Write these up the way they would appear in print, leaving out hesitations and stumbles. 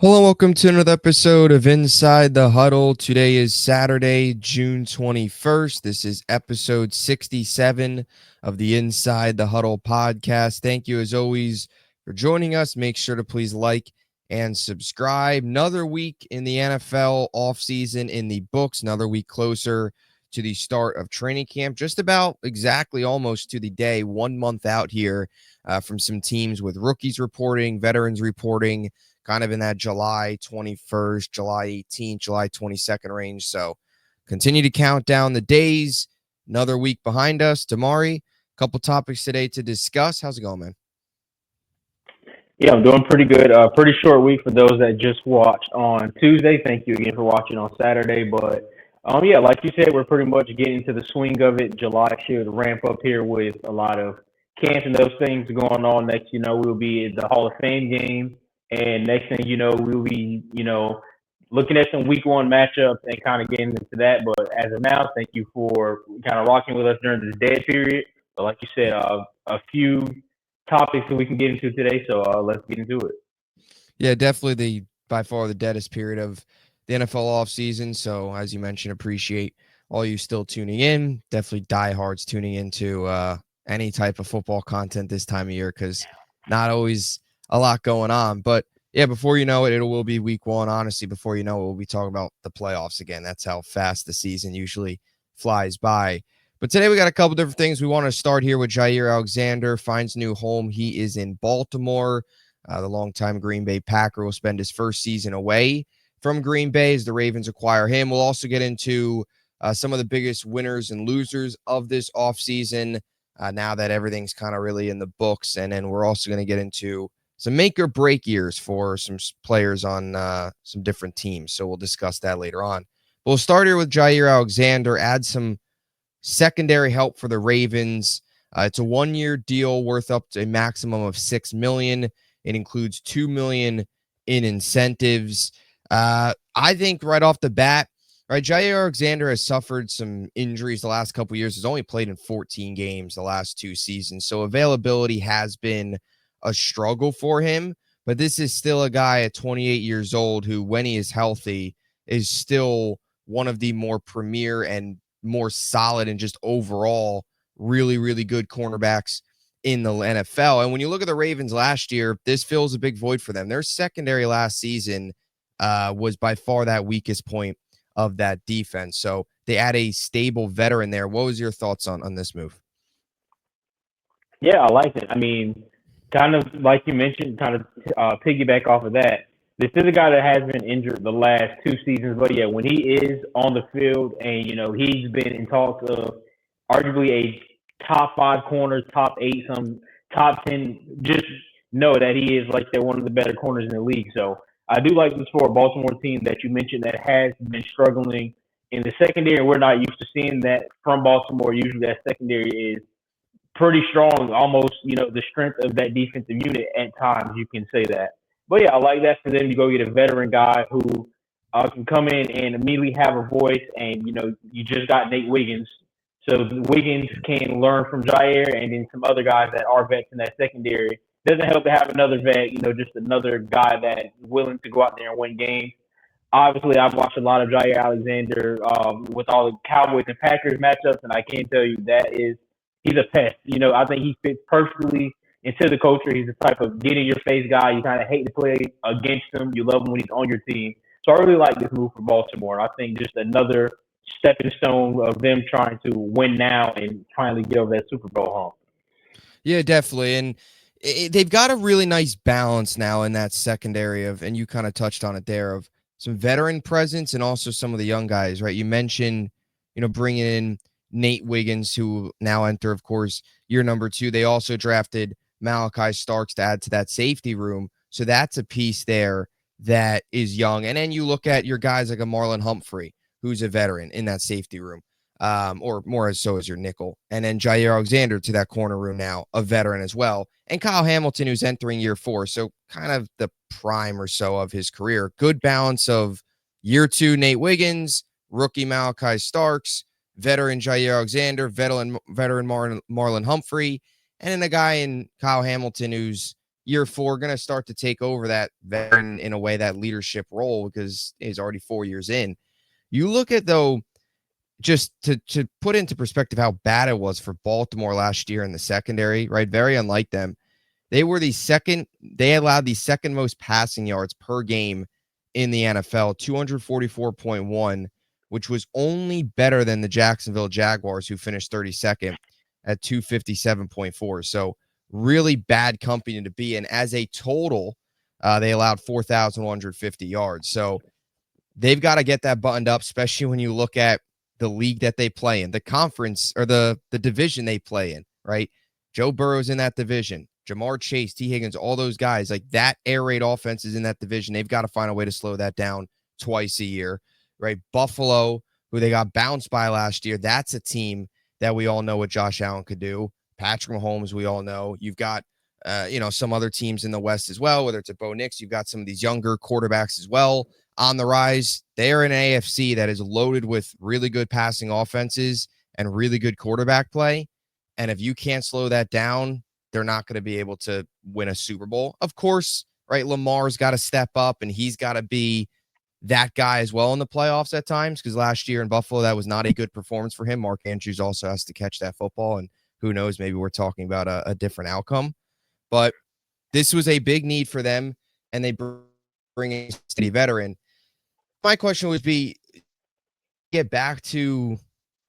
Hello, welcome to another episode of Inside the Huddle. Today is Saturday, June 21st. This is episode 67 of the Inside the Huddle podcast. Thank you, as always, for joining us. Make sure to please like and subscribe. Another week in the NFL offseason in the books, another week closer to the start of training camp, just about exactly almost to the day, 1 month out here from some teams with rookies reporting, veterans reporting, kind of in that July 21st, July 18th, July 22nd range. So continue to count down the days. Another week behind us. DiMari, a couple topics today to discuss. How's it going, man? Yeah, I'm doing pretty good. Pretty short week for those that just watched on Tuesday. Thank you again for watching on Saturday. But yeah, like you said, we're pretty much getting into the swing of it. July should ramp up here with a lot of camps and those things going on. Next, we'll be at the Hall of Fame game, and next thing you know, we'll be, looking at some week one matchups and kind of getting into that. But as of now, thank you for kind of rocking with us during this dead period. But like you said, a few topics that we can get into today. So let's get into it. Yeah, definitely by far the deadest period of the NFL offseason. So as you mentioned, appreciate all you still tuning in. Definitely diehards tuning into any type of football content this time of year because not always a lot going on. But yeah, before you know it, it will be week one. Honestly, before you know it, we'll be talking about the playoffs again. That's how fast the season usually flies by. But today we got a couple different things. We want to start here with Jaire Alexander finds new home. He is in Baltimore. The longtime Green Bay Packer will spend his first season away from Green Bay as the Ravens acquire him. We'll also get into some of the biggest winners and losers of this offseason now that everything's kind of really in the books. And then we're also going to get into some make or break years for some players on some different teams. So we'll discuss that later on. We'll start here with Jaire Alexander, add some secondary help for the Ravens. It's a 1-year deal worth up to a maximum of $6 million. It includes $2 million in incentives. I think right off the bat, right, Jaire Alexander has suffered some injuries the last couple of years. He's only played in 14 games the last 2 seasons. So availability has been a struggle for him. But this is still a guy at 28 years old who, when he is healthy, is still one of the more premier and more solid and just overall really, really good cornerbacks in the NFL. And when you look at the Ravens last year, this fills a big void for them. Their secondary last season was by far that weakest point of that defense. So they add a stable veteran there. What was your thoughts on this move? Yeah, I like it. I mean, kind of like you mentioned, kind of piggyback off of that. This is a guy that has been injured the last 2 seasons, but yeah, when he is on the field and he's been in talks of arguably a top 5 corners, top 8, some top 10, just know that he is like they're one of the better corners in the league. So I do like this for a Baltimore team that you mentioned that has been struggling in the secondary. We're not used to seeing that from Baltimore. Usually that secondary is pretty strong, almost, the strength of that defensive unit at times, you can say that. But yeah, I like that for them to go get a veteran guy who can come in and immediately have a voice. And, you just got Nate Wiggins. So Wiggins can learn from Jaire and then some other guys that are vets in that secondary. Doesn't help to have another vet, just another guy that's willing to go out there and win games. Obviously, I've watched a lot of Jaire Alexander with all the Cowboys and Packers matchups, and I can tell you he's a pest. I think he fits perfectly into the culture. He's the type of get in your face guy. You kind of hate to play against him. You love him when he's on your team. So I really like this move for Baltimore. I think just another stepping stone of them trying to win now and finally get over that Super Bowl hump. Yeah, definitely. And they've got a really nice balance now in that secondary and you kind of touched on it there, of some veteran presence and also some of the young guys, right? You mentioned, bringing in Nate Wiggins, who now enter, of course, year number 2. They also drafted Malachi Starks to add to that safety room. So that's a piece there that is young. And then you look at your guys like a Marlon Humphrey, who's a veteran in that safety room, or more as so as your nickel. And then Jaire Alexander to that corner room now, a veteran as well. And Kyle Hamilton, who's entering year 4. So kind of the prime or so of his career. Good balance of year 2, Nate Wiggins, rookie Malachi Starks, veteran Jaire Alexander, veteran Marlon Humphrey, and then a guy in Kyle Hamilton who's year 4 going to start to take over that veteran in a way, that leadership role, because he's already 4 years in. You look at, though, just to put into perspective how bad it was for Baltimore last year in the secondary, right? Very unlike them. They allowed the second most passing yards per game in the NFL, 244.1, which was only better than the Jacksonville Jaguars, who finished 32nd at 257.4. So really bad company to be in. As a total, they allowed 4,150 yards. So they've got to get that buttoned up, especially when you look at the league that they play in, the conference, or the division they play in, right? Joe Burrow's in that division. Jamar Chase, T. Higgins, all those guys, like that air raid offense is in that division. They've got to find a way to slow that down twice a year, right? Buffalo, who they got bounced by last year, that's a team that we all know what Josh Allen could do. Patrick Mahomes, we all know. You've got, some other teams in the West as well, whether it's a Bo Nix. You've got some of these younger quarterbacks as well on the rise. They are an AFC that is loaded with really good passing offenses and really good quarterback play. And if you can't slow that down, they're not going to be able to win a Super Bowl. Of course, right? Lamar's got to step up, and he's got to be that guy as well in the playoffs at times, because last year in Buffalo, that was not a good performance for him. Mark Andrews also has to catch that football, and who knows, maybe we're talking about a different outcome. But this was a big need for them, and they bring in a steady veteran. My question would be, get back to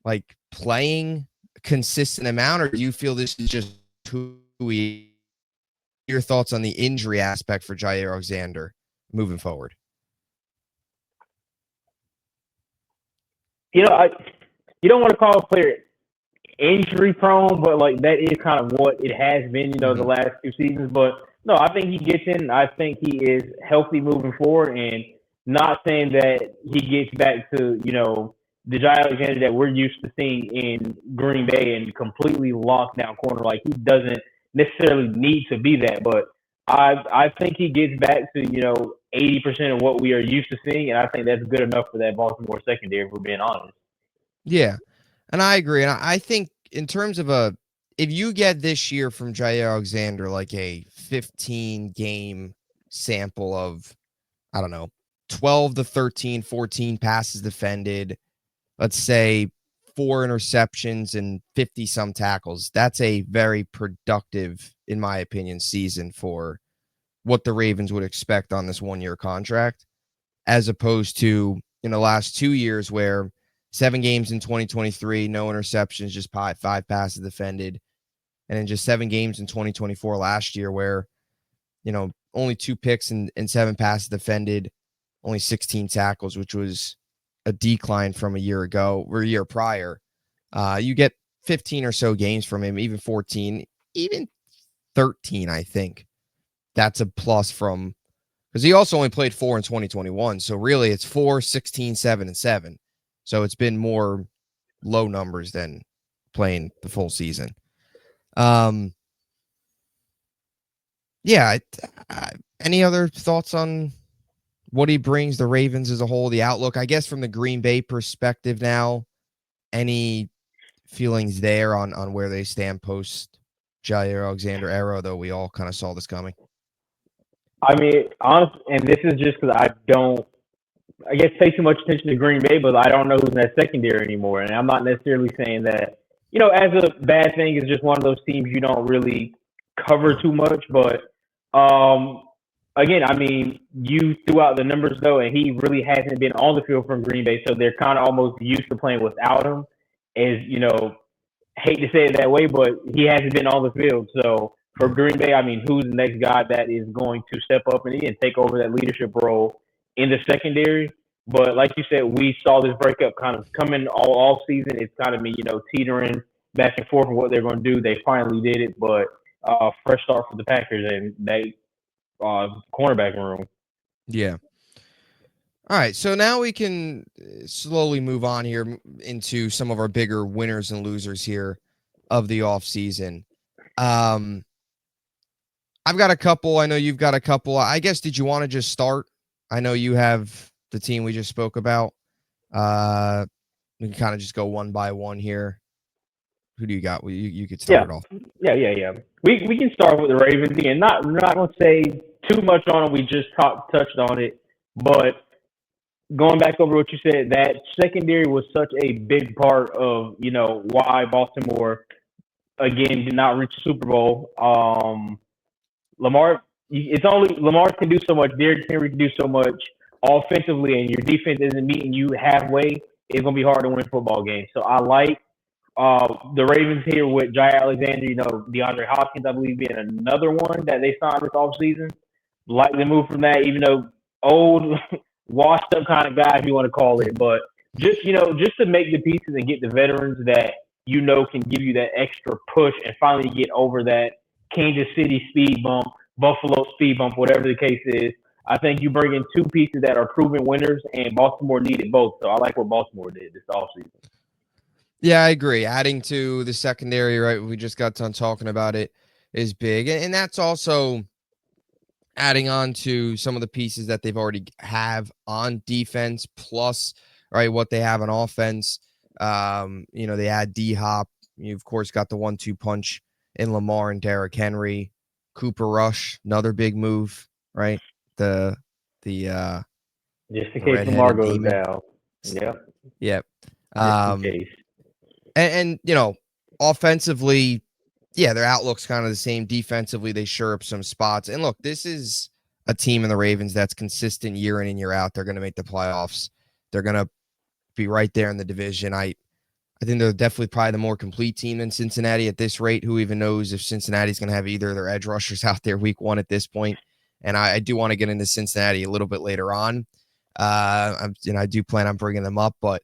like playing a consistent amount, or do you feel this is just who we? Your thoughts on the injury aspect for Jaire Alexander moving forward? You don't want to call a player injury prone, but like that is kind of what it has been, the last 2 seasons. But no, I think he gets in. I think he is healthy moving forward, and not saying that he gets back to, the Jaire Alexander that we're used to seeing in Green Bay and completely locked down corner. Like, he doesn't necessarily need to be that, but I think he gets back to, 80% of what we are used to seeing, and I think that's good enough for that Baltimore secondary, if we're being honest. Yeah, and I agree. And I think in terms of if you get this year from Jaire Alexander like a 15-game sample of, I don't know, 12 to 13, 14 passes defended, let's say 4 interceptions and 50-some tackles, that's a very productive, in my opinion, season for what the Ravens would expect on this 1-year contract, as opposed to in the last 2 years where 7 games in 2023, no interceptions, just 5 passes defended, and then just 7 games in 2024 last year where, only 2 picks and 7 passes defended, only 16 tackles, which was a decline from a year ago or a year prior. You get 15 or so games from him, even 14, even 13, I think. That's a plus from, because he also only played 4 in 2021. So really it's 4, 16, 7, and 7. So it's been more low numbers than playing the full season. Yeah. Any other thoughts on what he brings the Ravens as a whole, the outlook, I guess, from the Green Bay perspective now? Any feelings there on where they stand post Jaire Alexander era, though we all kind of saw this coming? I mean, honestly, and this is just because I don't, I guess, pay too much attention to Green Bay, but I don't know who's in that secondary anymore. And I'm not necessarily saying that, as a bad thing, it's just one of those teams you don't really cover too much. But again, I mean, you threw out the numbers, though, and he really hasn't been on the field from Green Bay. So they're kind of almost used to playing without him. As, hate to say it that way, but he hasn't been on the field. So for Green Bay, I mean, who's the next guy that is going to step up and take over that leadership role in the secondary? But like you said, we saw this breakup kind of coming all off season. It's kind of been, teetering back and forth on what they're going to do. They finally did it, but fresh start for the Packers and they cornerback room. Yeah. All right, so now we can slowly move on here into some of our bigger winners and losers here of the offseason. I've got a couple. I know you've got a couple. I guess, did you want to just start? I know you have the team we just spoke about. We can kind of just go one by one here. Who do you got? Well, you could Yeah, start it off. yeah. We can start with the Ravens again. Not gonna say too much on it. We just touched on it, but going back over what you said, that secondary was such a big part of why Baltimore again did not reach the Super Bowl. Lamar, it's only Lamar can do so much. Derrick Henry can do so much offensively, and your defense isn't meeting you halfway. It's gonna be hard to win football games. So I like the Ravens here with Jaire Alexander. DeAndre Hopkins, I believe, being another one that they signed this offseason. Like the move from that, even though old, washed up kind of guy, if you want to call it, but just to make the pieces and get the veterans that can give you that extra push and finally get over that Kansas City speed bump, Buffalo speed bump, whatever the case is. I think you bring in two pieces that are proven winners, and Baltimore needed both. So I like what Baltimore did this offseason. Yeah, I agree. Adding to the secondary, right? We just got done talking about it, is big. And that's also adding on to some of the pieces that they've already have on defense, plus, right, what they have on offense. They add D-Hop. You, of course, got the 1-2 punch in Lamar and Derrick Henry. Cooper Rush, another big move, right? Just in case Lamar goes down. Yep. Yep. Just in case. And offensively, yeah, their outlook's kind of the same. Defensively, they shore up some spots. And look, this is a team in the Ravens that's consistent year in and year out. They're going to make the playoffs. They're going to be right there in the division. I think they're definitely probably the more complete team than Cincinnati at this rate. Who even knows if Cincinnati's going to have either of their edge rushers out there week one at this point. And I do want to get into Cincinnati a little bit later on. I do plan on bringing them up, but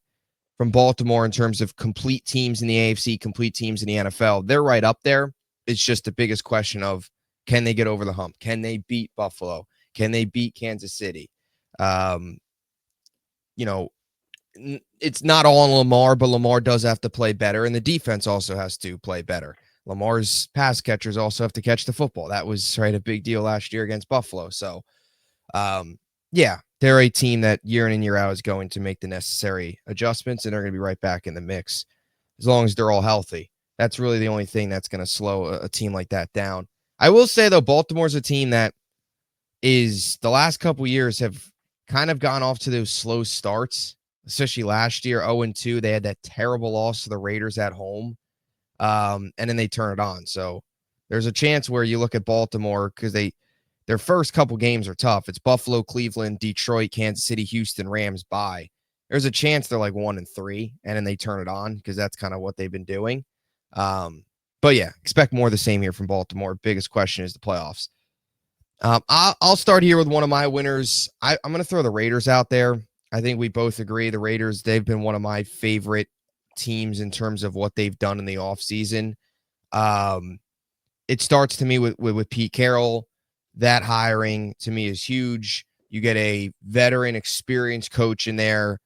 from Baltimore in terms of complete teams in the AFC, complete teams in the NFL, they're right up there. It's just the biggest question of, can they get over the hump? Can they beat Buffalo? Can they beat Kansas City? It's not all on Lamar, but Lamar does have to play better, and the defense also has to play better. Lamar's pass catchers also have to catch the football. That was a big deal last year against Buffalo. So, yeah, they're a team that year in and year out is going to make the necessary adjustments, and they're going to be right back in the mix as long as they're all healthy. That's really the only thing that's going to slow a team like that down. I will say, though, Baltimore's a team that is the last couple years have kind of gone off to those slow starts, especially last year, 0-2. They had that terrible loss to the Raiders at home, and then they turn it on. So there's a chance where you look at Baltimore because their first couple games are tough. It's Buffalo, Cleveland, Detroit, Kansas City, Houston, Rams, bye. There's a chance they're like 1-3, and then they turn it on because that's kind of what they've been doing. But yeah, expect more of the same here from Baltimore. Biggest question is the playoffs. I'll start here with one of my winners. I'm going to throw the Raiders out there. I think we both agree the Raiders, they've been one of my favorite teams in terms of what they've done in the offseason. It starts to me with Pete Carroll. That hiring to me is huge. You get a veteran, experienced coach in there,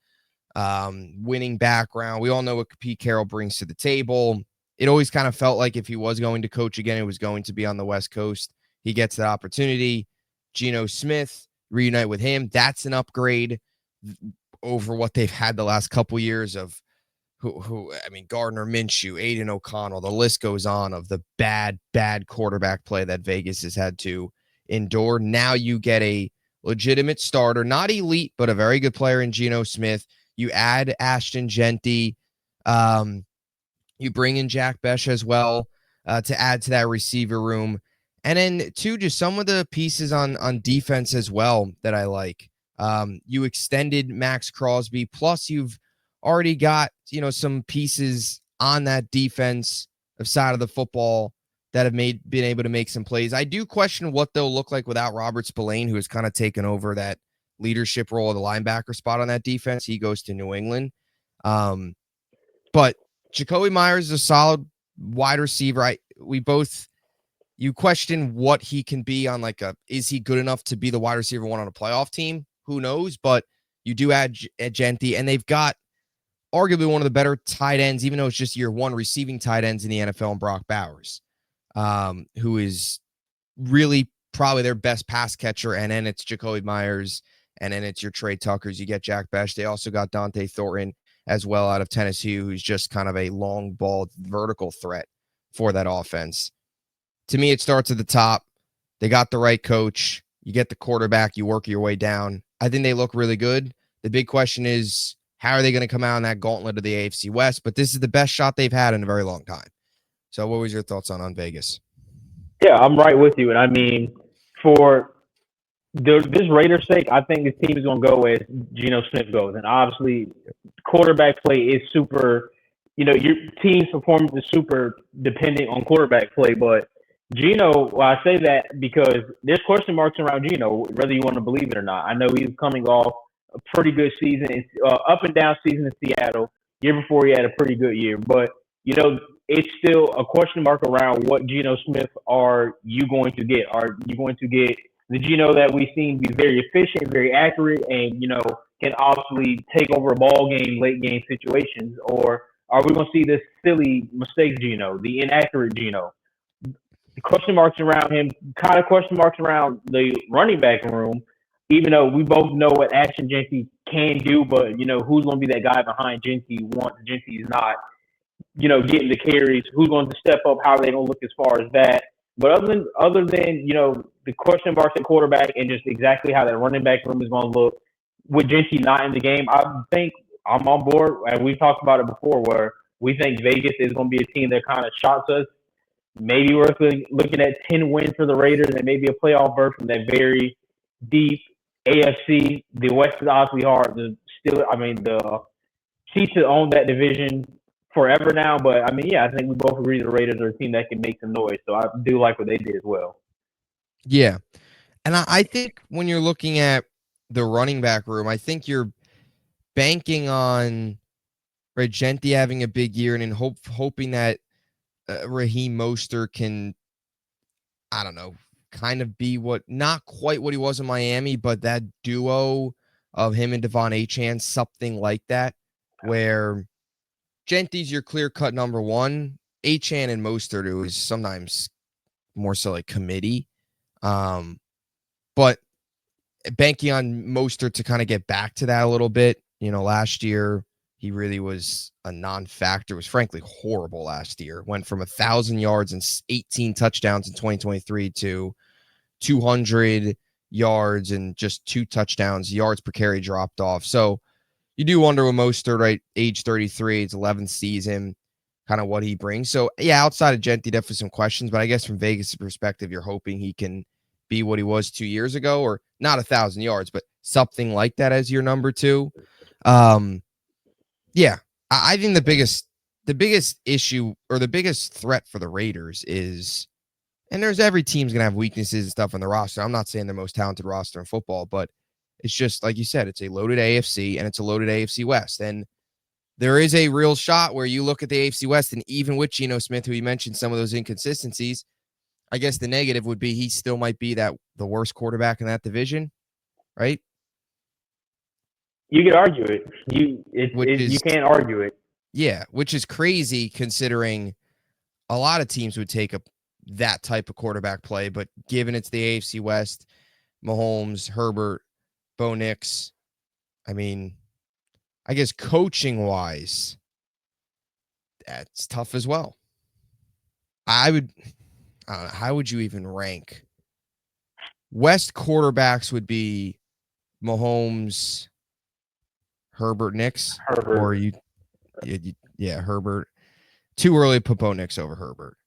winning background. We all know what Pete Carroll brings to the table. It always kind of felt like if he was going to coach again, it was going to be on the West Coast. He gets that opportunity. Geno Smith, reunite with him. That's an upgrade over what they've had the last couple years of Gardner Minshew, Aiden O'Connell. The list goes on of the bad quarterback play that Vegas has had to endure. Now you get a legitimate starter, not elite, but a very good player in Geno Smith. You add Ashton Genty. You bring in Jack Besh as well to add to that receiver room. And then, too, just some of the pieces on defense as well that I like. You extended Max Crosby, plus you've already got, some pieces on that defense side of the football that have been able to make some plays. I do question what they'll look like without Robert Spillane, who has kind of taken over that leadership role of the linebacker spot on that defense. He goes to New England. But Jacoby Myers is a solid wide receiver. You question what he can be on is he good enough to be the wide receiver one on a playoff team? Who knows? But you do add Genty, and they've got arguably one of the better tight ends, even though it's just year one, receiving tight ends in the NFL, and Brock Bowers, who is really probably their best pass catcher. And then it's Jacoby Myers, and then it's your Trey Tuckers. You get Jack Besh. They also got Dante Thornton. as well out of Tennessee, who's just kind of a long ball vertical threat for that offense. To me, it starts at the top. They got the right coach. You get the quarterback. You work your way down. I think they look really good. The big question is, how are they going to come out in that gauntlet of the AFC West? But this is the best shot they've had in a very long time. So what was your thoughts on Vegas? Yeah, I'm right with you. And I mean, for this Raiders' sake, I think this team is going to go as Geno Smith goes. And obviously, quarterback play is super, your team's performance is super dependent on quarterback play. But Geno, well, I say that because there's question marks around Geno, whether you want to believe it or not. I know he's coming off a pretty good season, up and down season in Seattle. Year before, he had a pretty good year. But, it's still a question mark around what Geno Smith are you going to get. Are you going to get the Geno that we've seen be very efficient, very accurate, and, can obviously take over a ball game, late game situations? Or are we going to see this silly mistake Geno, the inaccurate Geno? The question marks around him, kind of question marks around the running back room, even though we both know what Ashton Jeanty can do, but, who's going to be that guy behind Jeanty once Jeanty is not, getting the carries? Who's going to step up? How are they going to look as far as that? But other than the question marks at quarterback and just exactly how that running back room is going to look with Jeanty not in the game, I think I'm on board. And we've talked about it before, where we think Vegas is going to be a team that kind of shocks us. Maybe we're looking at 10 wins for the Raiders and maybe a playoff berth from that very deep AFC. The West is obviously hard. The Chiefs have owned that division forever now. But, I think we both agree the Raiders are a team that can make some noise. So I do like what they did as well. Yeah. And I think when you're looking at the running back room, I think you're banking on Jeanty having a big year and in hoping that Raheem Mostert can, I don't know, kind of be not quite what he was in Miami, but that duo of him and Devon Achane, something like that, where Jeanty's your clear-cut number one. Achane and Mostert, who is sometimes more so like committee. But banking on Mostert to kind of get back to that a little bit. Last year, he really was a non-factor. It was frankly horrible last year. Went from 1,000 yards and 18 touchdowns in 2023 to 200 yards and just 2 touchdowns. Yards per carry dropped off. So you do wonder with Mostert, right? Age 33, it's 11th season, kind of what he brings. So, yeah, outside of Jeanty, definitely some questions. But I guess from Vegas' perspective, you're hoping he can be what he was 2 years ago, or not 1,000 yards, but something like that as your number two. Yeah, I think the biggest issue or the biggest threat for the Raiders is, and there's every team's going to have weaknesses and stuff on the roster. I'm not saying the most talented roster in football, but it's just, like you said, it's a loaded AFC and it's a loaded AFC West. And there is a real shot where you look at the AFC West, and even with Geno Smith, who you mentioned some of those inconsistencies, I guess the negative would be he still might be the worst quarterback in that division, right? You could argue it. You can't argue it. Yeah, which is crazy considering a lot of teams would take that type of quarterback play, but given it's the AFC West, Mahomes, Herbert, Bo Nix, I guess coaching-wise, that's tough as well. I don't know, how would you even rank? West quarterbacks would be Mahomes, Herbert, Nix, or Herbert. Too early to put Bo Nix over Herbert.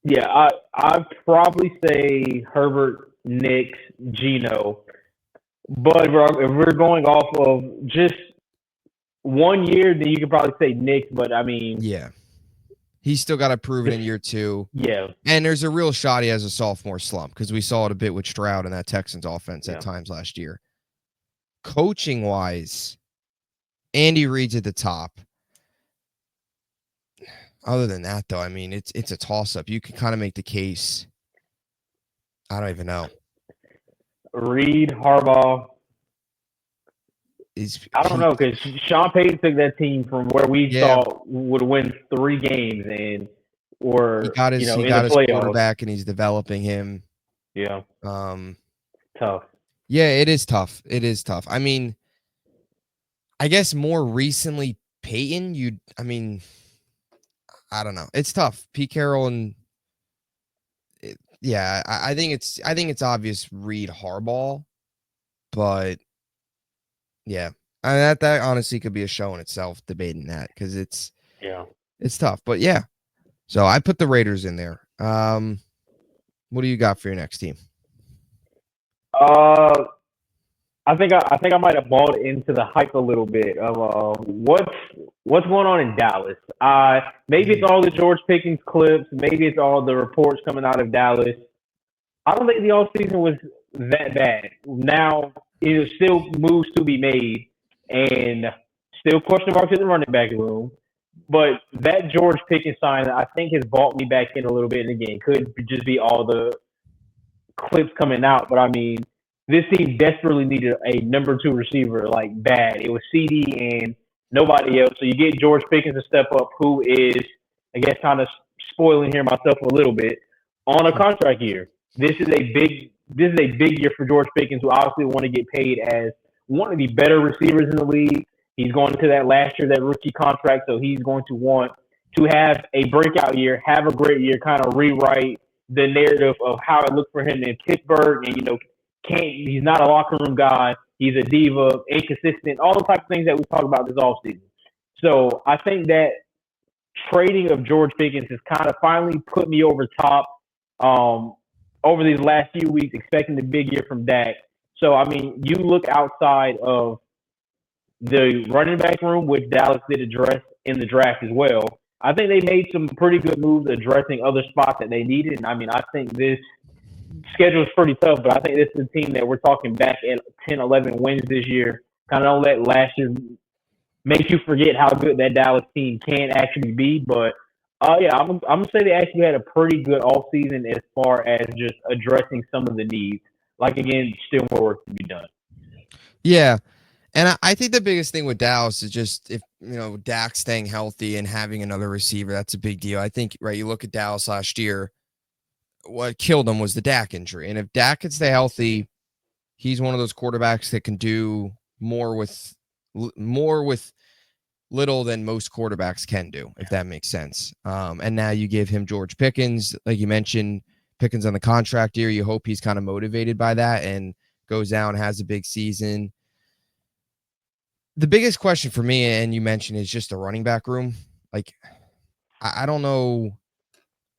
Yeah, I'd probably say Herbert, Nix, Geno. But if we're going off of just 1 year, then you could probably say Nix. But yeah, he's still got to prove it in year 2. Yeah, and there's a real shot he has a sophomore slump because we saw it a bit with Stroud and that Texans offense at times last year. Coaching wise, Andy Reid's at the top. Other than that, though, it's a toss-up. You can kind of make the case. I don't even know. Reid, Harbaugh. I don't know, because Sean Payton took that team from where we thought would win 3 games he got his quarterback and he's developing him. Yeah. Tough. Yeah, it is tough. I guess more recently Peyton, I don't know. It's tough. Pete Carroll and I think it's obvious Reed Harbaugh, but yeah, that honestly could be a show in itself debating that because it's tough. But yeah, so I put the Raiders in there. What do you got for your next team? I think I might have bought into the hype a little bit of what's going on in Dallas. Maybe it's all the George Pickens clips. Maybe it's all the reports coming out of Dallas. I don't think the offseason was that bad. Now, there's still moves to be made and still question marks in the running back room. But that George Pickens sign, I think, has brought me back in a little bit. And again, could just be all the clips coming out. But I mean, this team desperately needed a number 2 receiver, like bad. It was CD and nobody else. So you get George Pickens to step up, who is, I guess, kind of spoiling here myself a little bit, on a contract year. This is a big year for George Pickens, who obviously want to get paid as one of the better receivers in the league. He's going into that last year, that rookie contract, so he's going to want to have a breakout year, have a great year, kind of rewrite the narrative of how it looked for him in Pittsburgh. And, he's not a locker room guy. He's a diva, inconsistent, all the types of things that we talked about this offseason. So I think that trading of George Pickens has kind of finally put me over top over these last few weeks, expecting the big year from Dak. So, I mean, you look outside of the running back room, which Dallas did address in the draft as well. I think they made some pretty good moves addressing other spots that they needed. And, I mean, I think this schedule is pretty tough, but I think this is a team that we're talking back at 10, 11 wins this year. Kind of don't let last year make you forget how good that Dallas team can actually be. But, I'm going to say they actually had a pretty good offseason as far as just addressing some of the needs. Like, again, still more work to be done. Yeah. And I think the biggest thing with Dallas is just if, Dak staying healthy and having another receiver, that's a big deal. I think, right, you look at Dallas last year, what killed him was the Dak injury. And if Dak can stay healthy, he's one of those quarterbacks that can do more with little than most quarterbacks can do, if that makes sense. And now you give him George Pickens, like you mentioned, Pickens on the contract year. You hope he's kind of motivated by that and goes down, has a big season. The biggest question for me, and you mentioned, is just the running back room. Like, I don't know.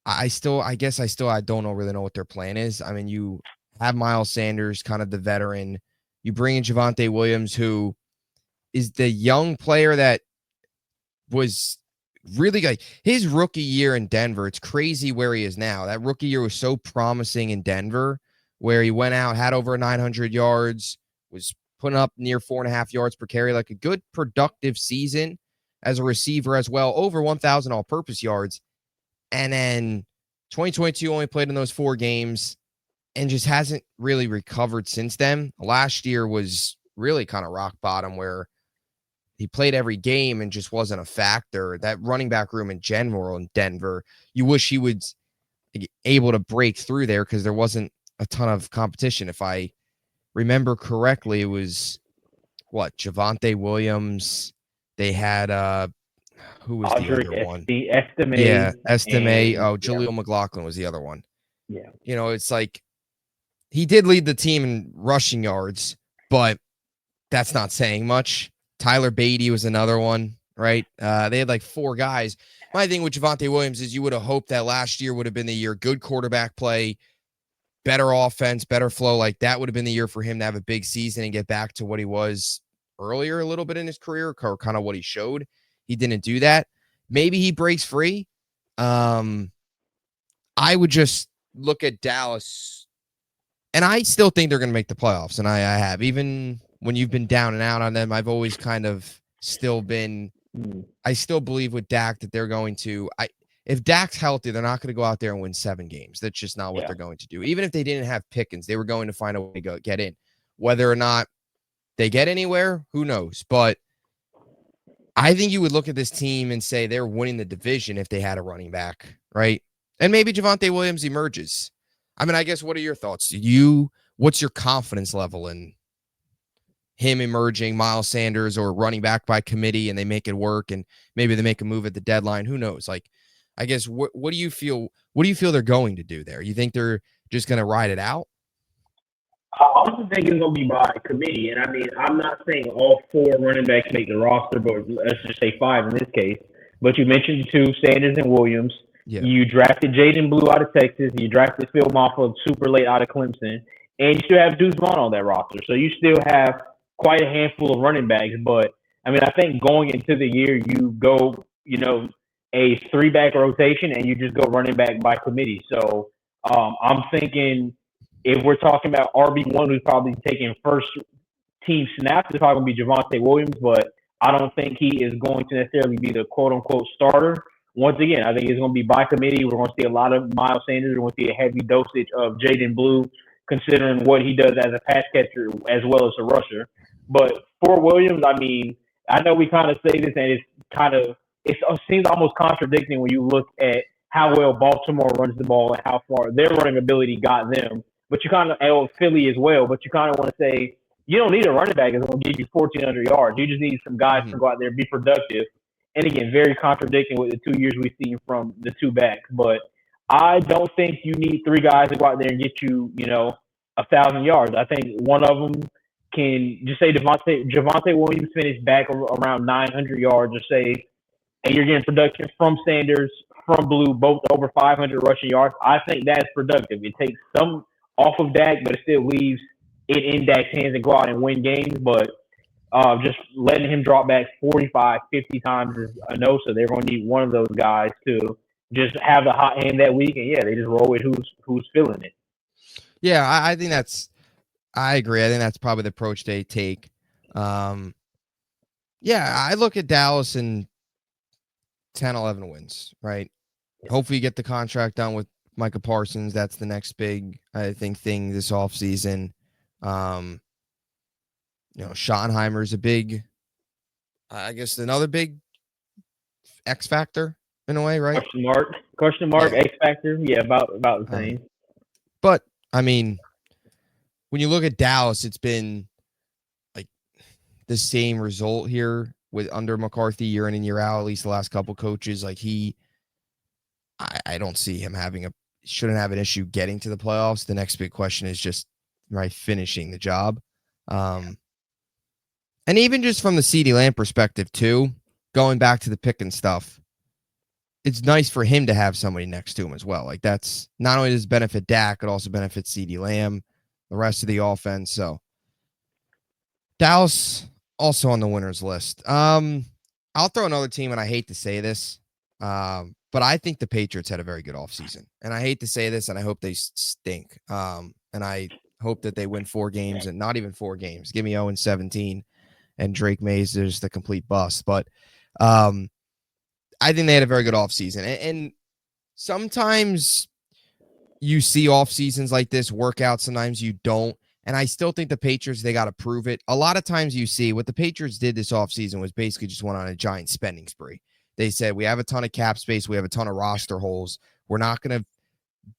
I don't really know what their plan is. I mean, you have Miles Sanders, kind of the veteran. You bring in Javonte Williams, who is the young player that was really like his rookie year in Denver. It's crazy where he is now. That rookie year was so promising in Denver, where he went out, had over 900 yards, was putting up near 4.5 yards per carry, like a good productive season as a receiver as well, over 1,000 all-purpose yards. And then 2022 only played in those 4 games and just hasn't really recovered since then. Last year was really kind of rock bottom, where he played every game and just wasn't a factor. That running back room in general in Denver, you wish he would be able to break through there because there wasn't a ton of competition. If I remember correctly, it was Javonte Williams. They had who was the other one? Estime. Yeah, Estime. Jaleel McLaughlin was the other one. Yeah. It's like he did lead the team in rushing yards, but that's not saying much. Tyler Beatty was another one, right? They had like 4 guys. My thing with Javonte Williams is you would have hoped that last year would have been the year, good quarterback play, better offense, better flow. Like that would have been the year for him to have a big season and get back to what he was earlier a little bit in his career, or kind of what he showed. He didn't do that. Maybe he breaks free. I would just look at Dallas, and I still think they're going to make the playoffs. And I have, even when you've been down and out on them, I've always kind of still been, I still believe with Dak that they're going to, if Dak's healthy, they're not going to go out there and win 7 games. That's just not what they're going to do. Even if they didn't have Pickens, they were going to find a way to get in. Whether or not they get anywhere, who knows? But I think you would look at this team and say they're winning the division if they had a running back, right? And maybe Javonte Williams emerges. I mean, I guess, what are your thoughts? What's your confidence level in him emerging, Miles Sanders, or running back by committee, and they make it work, and maybe they make a move at the deadline. Who knows? Like, I guess what do you feel? What do you feel they're going to do there? You think they're just going to ride it out? I also think it's going to be by committee. And I mean, I'm not saying all 4 running backs make the roster, but let's just say 5 in this case. But you mentioned the 2, Sanders and Williams. Yeah. You drafted Jaden Blue out of Texas. You drafted Phil Maffa super late out of Clemson. And you still have Deuce Vaughn on that roster. So you still have quite a handful of running backs. But, I mean, I think going into the year, you go, a 3-back rotation and you just go running back by committee. So I'm thinking if we're talking about RB1, who's probably taking first team snaps, it's probably going to be Javonte Williams, but I don't think he is going to necessarily be the quote-unquote starter. Once again, I think it's going to be by committee. We're going to see a lot of Miles Sanders. We're going to see a heavy dosage of Jaden Blue, considering what he does as a pass catcher as well as a rusher. But for Williams, I mean, I know we kind of say this, and it seems almost contradicting when you look at how well Baltimore runs the ball and how far their running ability got them. But you kind of, Philly as well, but you kind of want to say, you don't need a running back that's going to give you 1,400 yards. You just need some guys to go out there and be productive. And again, very contradicting with the 2 years we've seen from the 2 backs. But I don't think you need 3 guys to go out there and get you, 1,000 yards. I think one of them can just say Javonte Williams finished back around 900 yards, or say, and you're getting production from Sanders, from Blue, both over 500 rushing yards. I think that's productive. It takes some off of Dak, but it still leaves it in Dak's hands and go out and win games. But just letting him drop back 45, 50 times is a no. So they're going to need one of those guys to just have the hot hand that week. And, yeah, they just roll with who's feeling it. Yeah, I think I agree. I think that's probably the approach they take. Yeah, I look at Dallas and 10, 11 wins, right? Hopefully you get the contract done with Micah Parsons. That's the next big, I think, thing this offseason. Schottenheimer's a big, I guess, another big X factor in a way, right? Question mark, yeah. X factor. Yeah, about the same. But, I mean, when you look at Dallas, it's been like the same result here with under McCarthy year in and year out, at least the last couple coaches. Like I don't see him shouldn't have an issue getting to the playoffs. The next big question is just finishing the job. And even just from the CeeDee Lamb perspective too, going back to the pick and stuff, it's nice for him to have somebody next to him as well. Like that's not only does it benefit Dak, it also benefits CeeDee Lamb, the rest of the offense. So Dallas also on the winners list. I'll throw another team, and I hate to say this, but I think the Patriots had a very good offseason. And I hate to say this, and I hope they stink. And I hope that they win 4 games, and not even 4 games. Give me 0-17, and Drake Mays is the complete bust. But I think they had a very good offseason. And sometimes you see off seasons like this work out, sometimes you don't. And I still think the Patriots, they got to prove it. A lot of times you see what the Patriots did this offseason was basically just went on a giant spending spree. They said, we have a ton of cap space. We have a ton of roster holes. We're not going to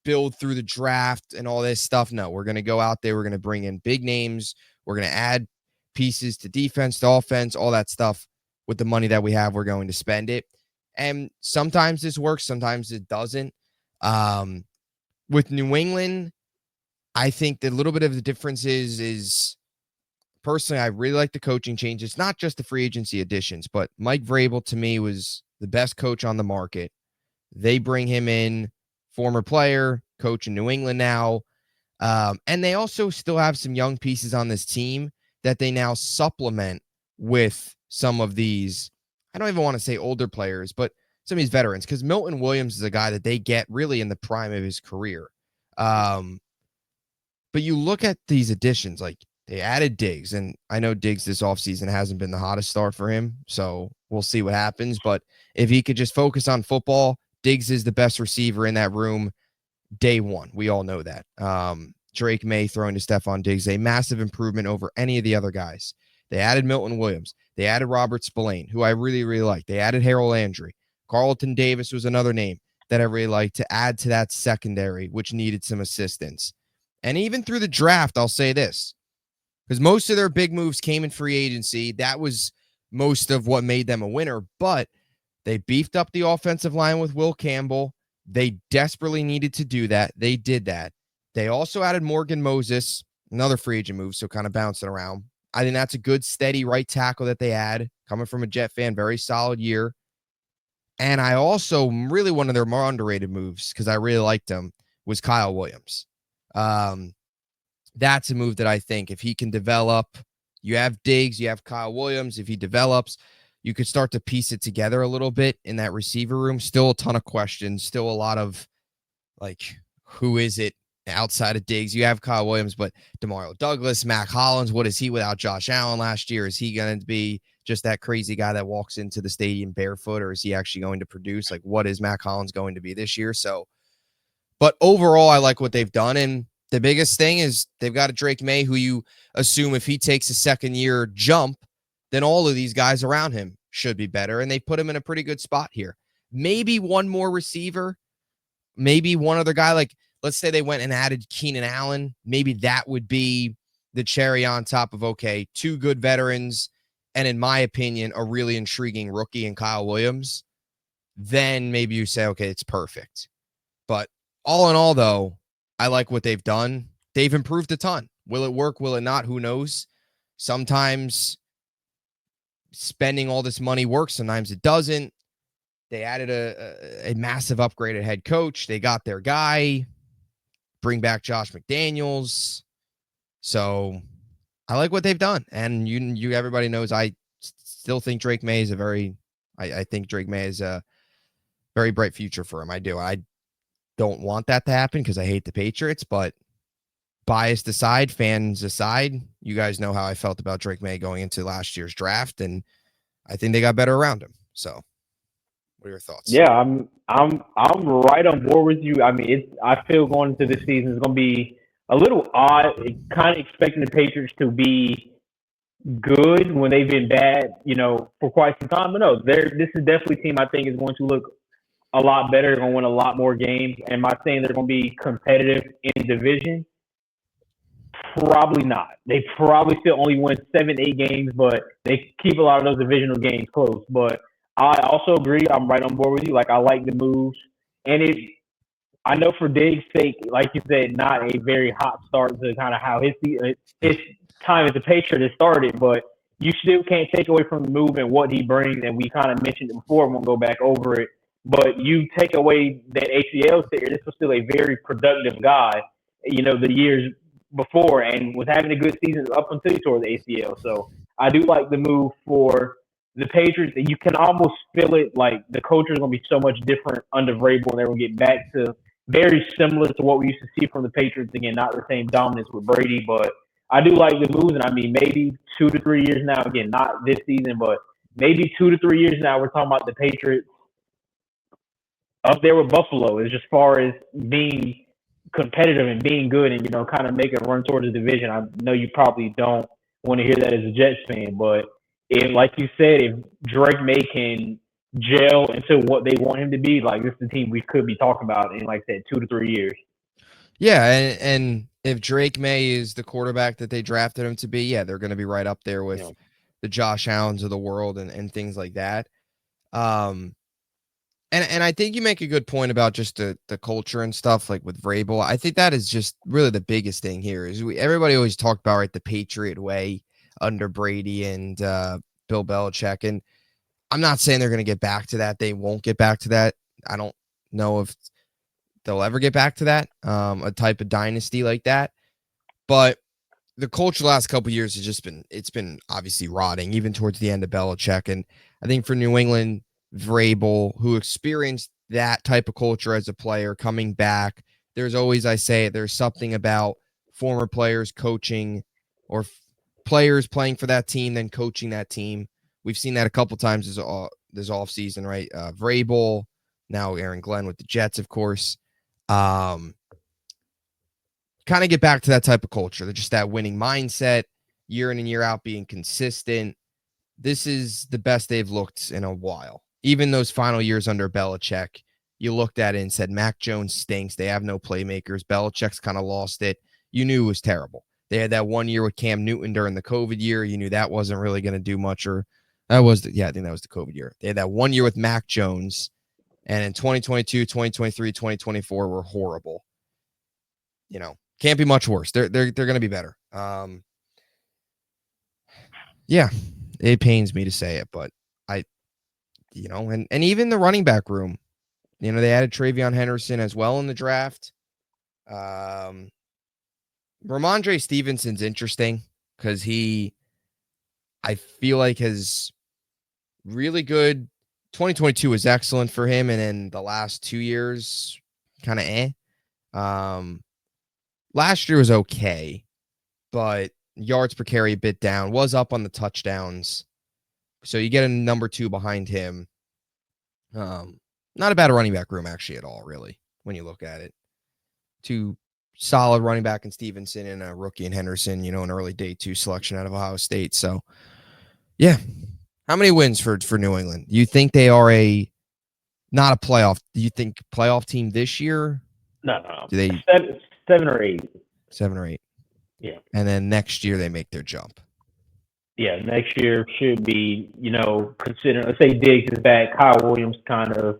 build through the draft and all this stuff. No, we're going to go out there. We're going to bring in big names. We're going to add pieces to defense, to offense, all that stuff. With the money that we have, we're going to spend it. And sometimes this works. Sometimes it doesn't. With New England, I think the little bit of the difference is personally, I really like the coaching change. It's not just the free agency additions, but Mike Vrabel to me was the best coach on the market. They bring him in, former player, coach in New England now. And they also still have some young pieces on this team that they now supplement with some of these, I don't even want to say older players, but some of these veterans, because Milton Williams is a guy that they get really in the prime of his career. But you look at these additions, like they added Diggs, and I know Diggs this offseason hasn't been the hottest start for him, so we'll see what happens. But if he could just focus on football, Diggs is the best receiver in that room day one. We all know that. Drake May throwing to Stephon Diggs, a massive improvement over any of the other guys. They added Milton Williams. They added Robert Spillane, who I really, really like. They added Harold Landry. Carlton Davis was another name that I really like to add to that secondary, which needed some assistance. And even through the draft, I'll say this. because most of their big moves came in free agency. That was most of what made them a winner, but they beefed up the offensive line with Will Campbell. They desperately needed to do that. They did that. They also added Morgan Moses, another free agent move, so kind of bouncing around. I think that's a good, steady right tackle that they add. Coming from a Jet fan, very solid year. And I also really one of their more underrated moves, because I really liked him, was Kyle Williams. That's a move that I think if he can develop, you have Diggs, you have Kyle Williams. If he develops, you could start to piece it together a little bit in that receiver room. Still a ton of questions, still a lot of like, who is it outside of Diggs? You have Kyle Williams, but Demario Douglas, Mac Hollins, what is he without Josh Allen last year? Is he going to be just that crazy guy that walks into the stadium barefoot, or is he actually going to produce? Like, what is Mac Hollins going to be this year? So, but overall, I like what they've done. And the biggest thing is they've got a Drake May who you assume if he takes a second-year jump, then all of these guys around him should be better. And they put him in a pretty good spot here. Maybe one more receiver, maybe one other guy. Like, let's say they went and added Keenan Allen. Maybe that would be the cherry on top of, okay, two good veterans, and in my opinion, a really intriguing rookie in Kyle Williams. Then maybe you say, okay, it's perfect. But all in all, though, I like what they've done. They've improved a ton. Will it work? Will it not? Who knows? Sometimes spending all this money works. Sometimes it doesn't. They added a massive upgraded head coach. They got their guy. Bring back Josh McDaniels. So I like what they've done. And you everybody knows I still think Drake May is I think Drake May is a very bright future for him. I do. I don't want that to happen because I hate the Patriots, but biased aside, fans aside, you guys know how I felt about Drake May going into last year's draft, and I think they got better around him. So what are your thoughts? Yeah, I'm right on board with you. I mean, I feel going into this season is going to be a little odd. Kind of expecting the Patriots to be good when they've been bad, for quite some time. But no, this is definitely a team I think is going to look a lot better. They're going to win a lot more games. Am I saying they're going to be competitive in division? Probably not. They probably still only win 7-8 games, but they keep a lot of those divisional games close. But I also agree. I'm right on board with you. Like, I like the moves. And I know for Diggs' sake, like you said, not a very hot start to kind of how his time as a Patriot has started, but you still can't take away from the move and what he brings. And we kind of mentioned it before. We won't go back over it. But you take away that ACL tear, this was still a very productive guy, the years before, and was having a good season up until he tore the ACL. So I do like the move for the Patriots. You can almost feel it, like the culture is going to be so much different under Vrabel, and they're going to get back to very similar to what we used to see from the Patriots. Again, not the same dominance with Brady, but I do like the moves. And I mean, maybe 2 to 3 years now, again, not this season, but maybe 2 to 3 years now, we're talking about the Patriots up there with Buffalo as far as being competitive and being good and, kind of make a run towards the division. I know you probably don't want to hear that as a Jets fan, but like you said, if Drake May can gel into what they want him to be, like, this is the team we could be talking about in, like I said, 2 to 3 years. Yeah, and if Drake May is the quarterback that they drafted him to be, yeah, they're going to be right up there with the Josh Allens of the world and things like that. And I think you make a good point about just the culture and stuff, like with Vrabel. I think that is just really the biggest thing here is everybody always talked about, right, the Patriot way under Brady and Bill Belichick. And I'm not saying they're going to get back to that. They won't get back to that. I don't know if they'll ever get back to that, a type of dynasty like that. But the culture the last couple of years has just been obviously rotting, even towards the end of Belichick. And I think for New England, Vrabel, who experienced that type of culture as a player coming back, there's always, I say, there's something about former players coaching or players playing for that team, then coaching that team. We've seen that a couple times this offseason, right? Vrabel, now Aaron Glenn with the Jets, of course. Kind of get back to that type of culture. They're just that winning mindset, year in and year out, being consistent. This is the best they've looked in a while. Even those final years under Belichick, you looked at it and said, Mac Jones stinks. They have no playmakers. Belichick's kind of lost it. You knew it was terrible. They had that 1 year with Cam Newton during the COVID year. You knew that wasn't really going to do much, or I think that was the COVID year. They had that 1 year with Mac Jones, and in 2022, 2023, 2024 were horrible. Can't be much worse. They're going to be better. Yeah, it pains me to say it, but and even the running back room, they added Travion Henderson as well in the draft. Ramondre Stevenson's interesting because I feel like has really good. 2022 was excellent for him, and then the last 2 years, kind of last year was okay, but yards per carry a bit down, was up on the touchdowns. So you get a number 2 behind him. Not a bad running back room actually at all, really, when you look at it. 2 solid running back in Stevenson and a rookie in Henderson, an early day 2 selection out of Ohio State. So, yeah. How many wins for New England? You think they are not a playoff? Do you think playoff team this year? No. Do they 7 or 8? 7 or 8. Yeah. And then next year they make their jump. Yeah, next year should be, considering, let's say Diggs is back, Kyle Williams kind of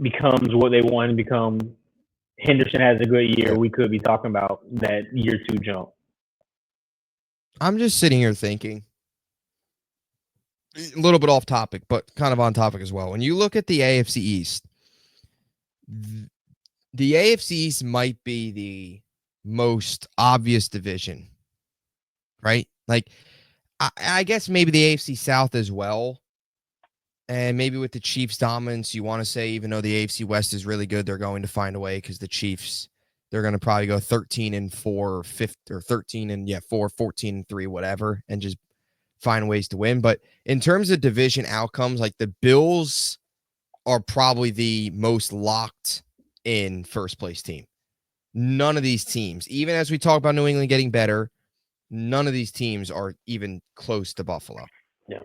becomes what they want to become. Henderson has a good year. We could be talking about that year 2 jump. I'm just sitting here thinking, a little bit off topic, but kind of on topic as well. When you look at the AFC East, the AFC East might be the most obvious division, right? Like, I guess maybe the AFC South as well. And maybe with the Chiefs' dominance, you want to say, even though the AFC West is really good, they're going to find a way because the Chiefs, they're going to probably go 13-4, 4, 14-3, whatever, and just find ways to win. But in terms of division outcomes, like the Bills are probably the most locked in first place team. None of these teams, even as we talk about New England getting better, none of these teams are even close to Buffalo. Yeah.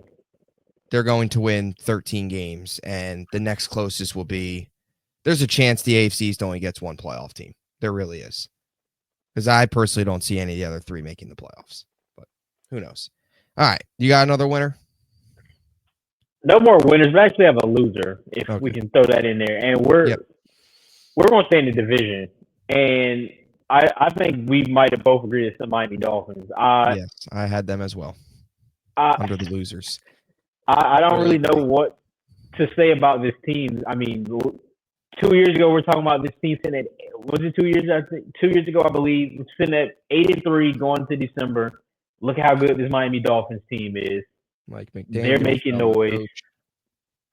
They're going to win 13 games, and the next closest will be, there's a chance the AFC East only gets 1 playoff team. There really is. Because I personally don't see any of the other 3 making the playoffs. But who knows? All right. You got another winner? No more winners, but I actually have a loser, if we can throw that in there. And we're going to stay in the division. And I think we might have both agreed it's the Miami Dolphins. Yes, I had them as well. Under the losers. I don't really know what to say about this team. I mean, 2 years ago, we're talking about this team sitting at, was it 2 years? I think 2 years ago, I believe, sitting at 8-3 going to December. Look how good this Miami Dolphins team is. Mike McDaniel, they're making noise. Coach.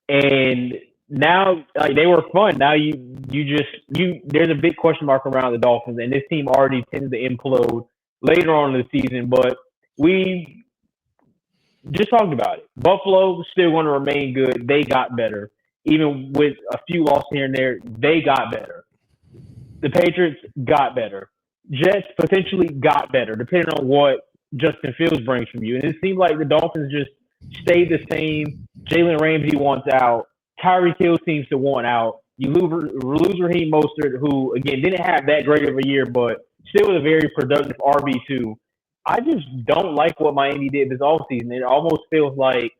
And now, like, they were fun. Now there's a big question mark around the Dolphins, and this team already tends to implode later on in the season. But we just talked about it. Buffalo still going to remain good. They got better. Even with a few losses here and there, they got better. The Patriots got better. Jets potentially got better, depending on what Justin Fields brings from you. And it seems like the Dolphins just stayed the same. Jalen Ramsey wants out. Tyreek Hill seems to want out. You lose Raheem Mostert, who, again, didn't have that great of a year, but still was a very productive RB2. I just don't like what Miami did this offseason. It almost feels like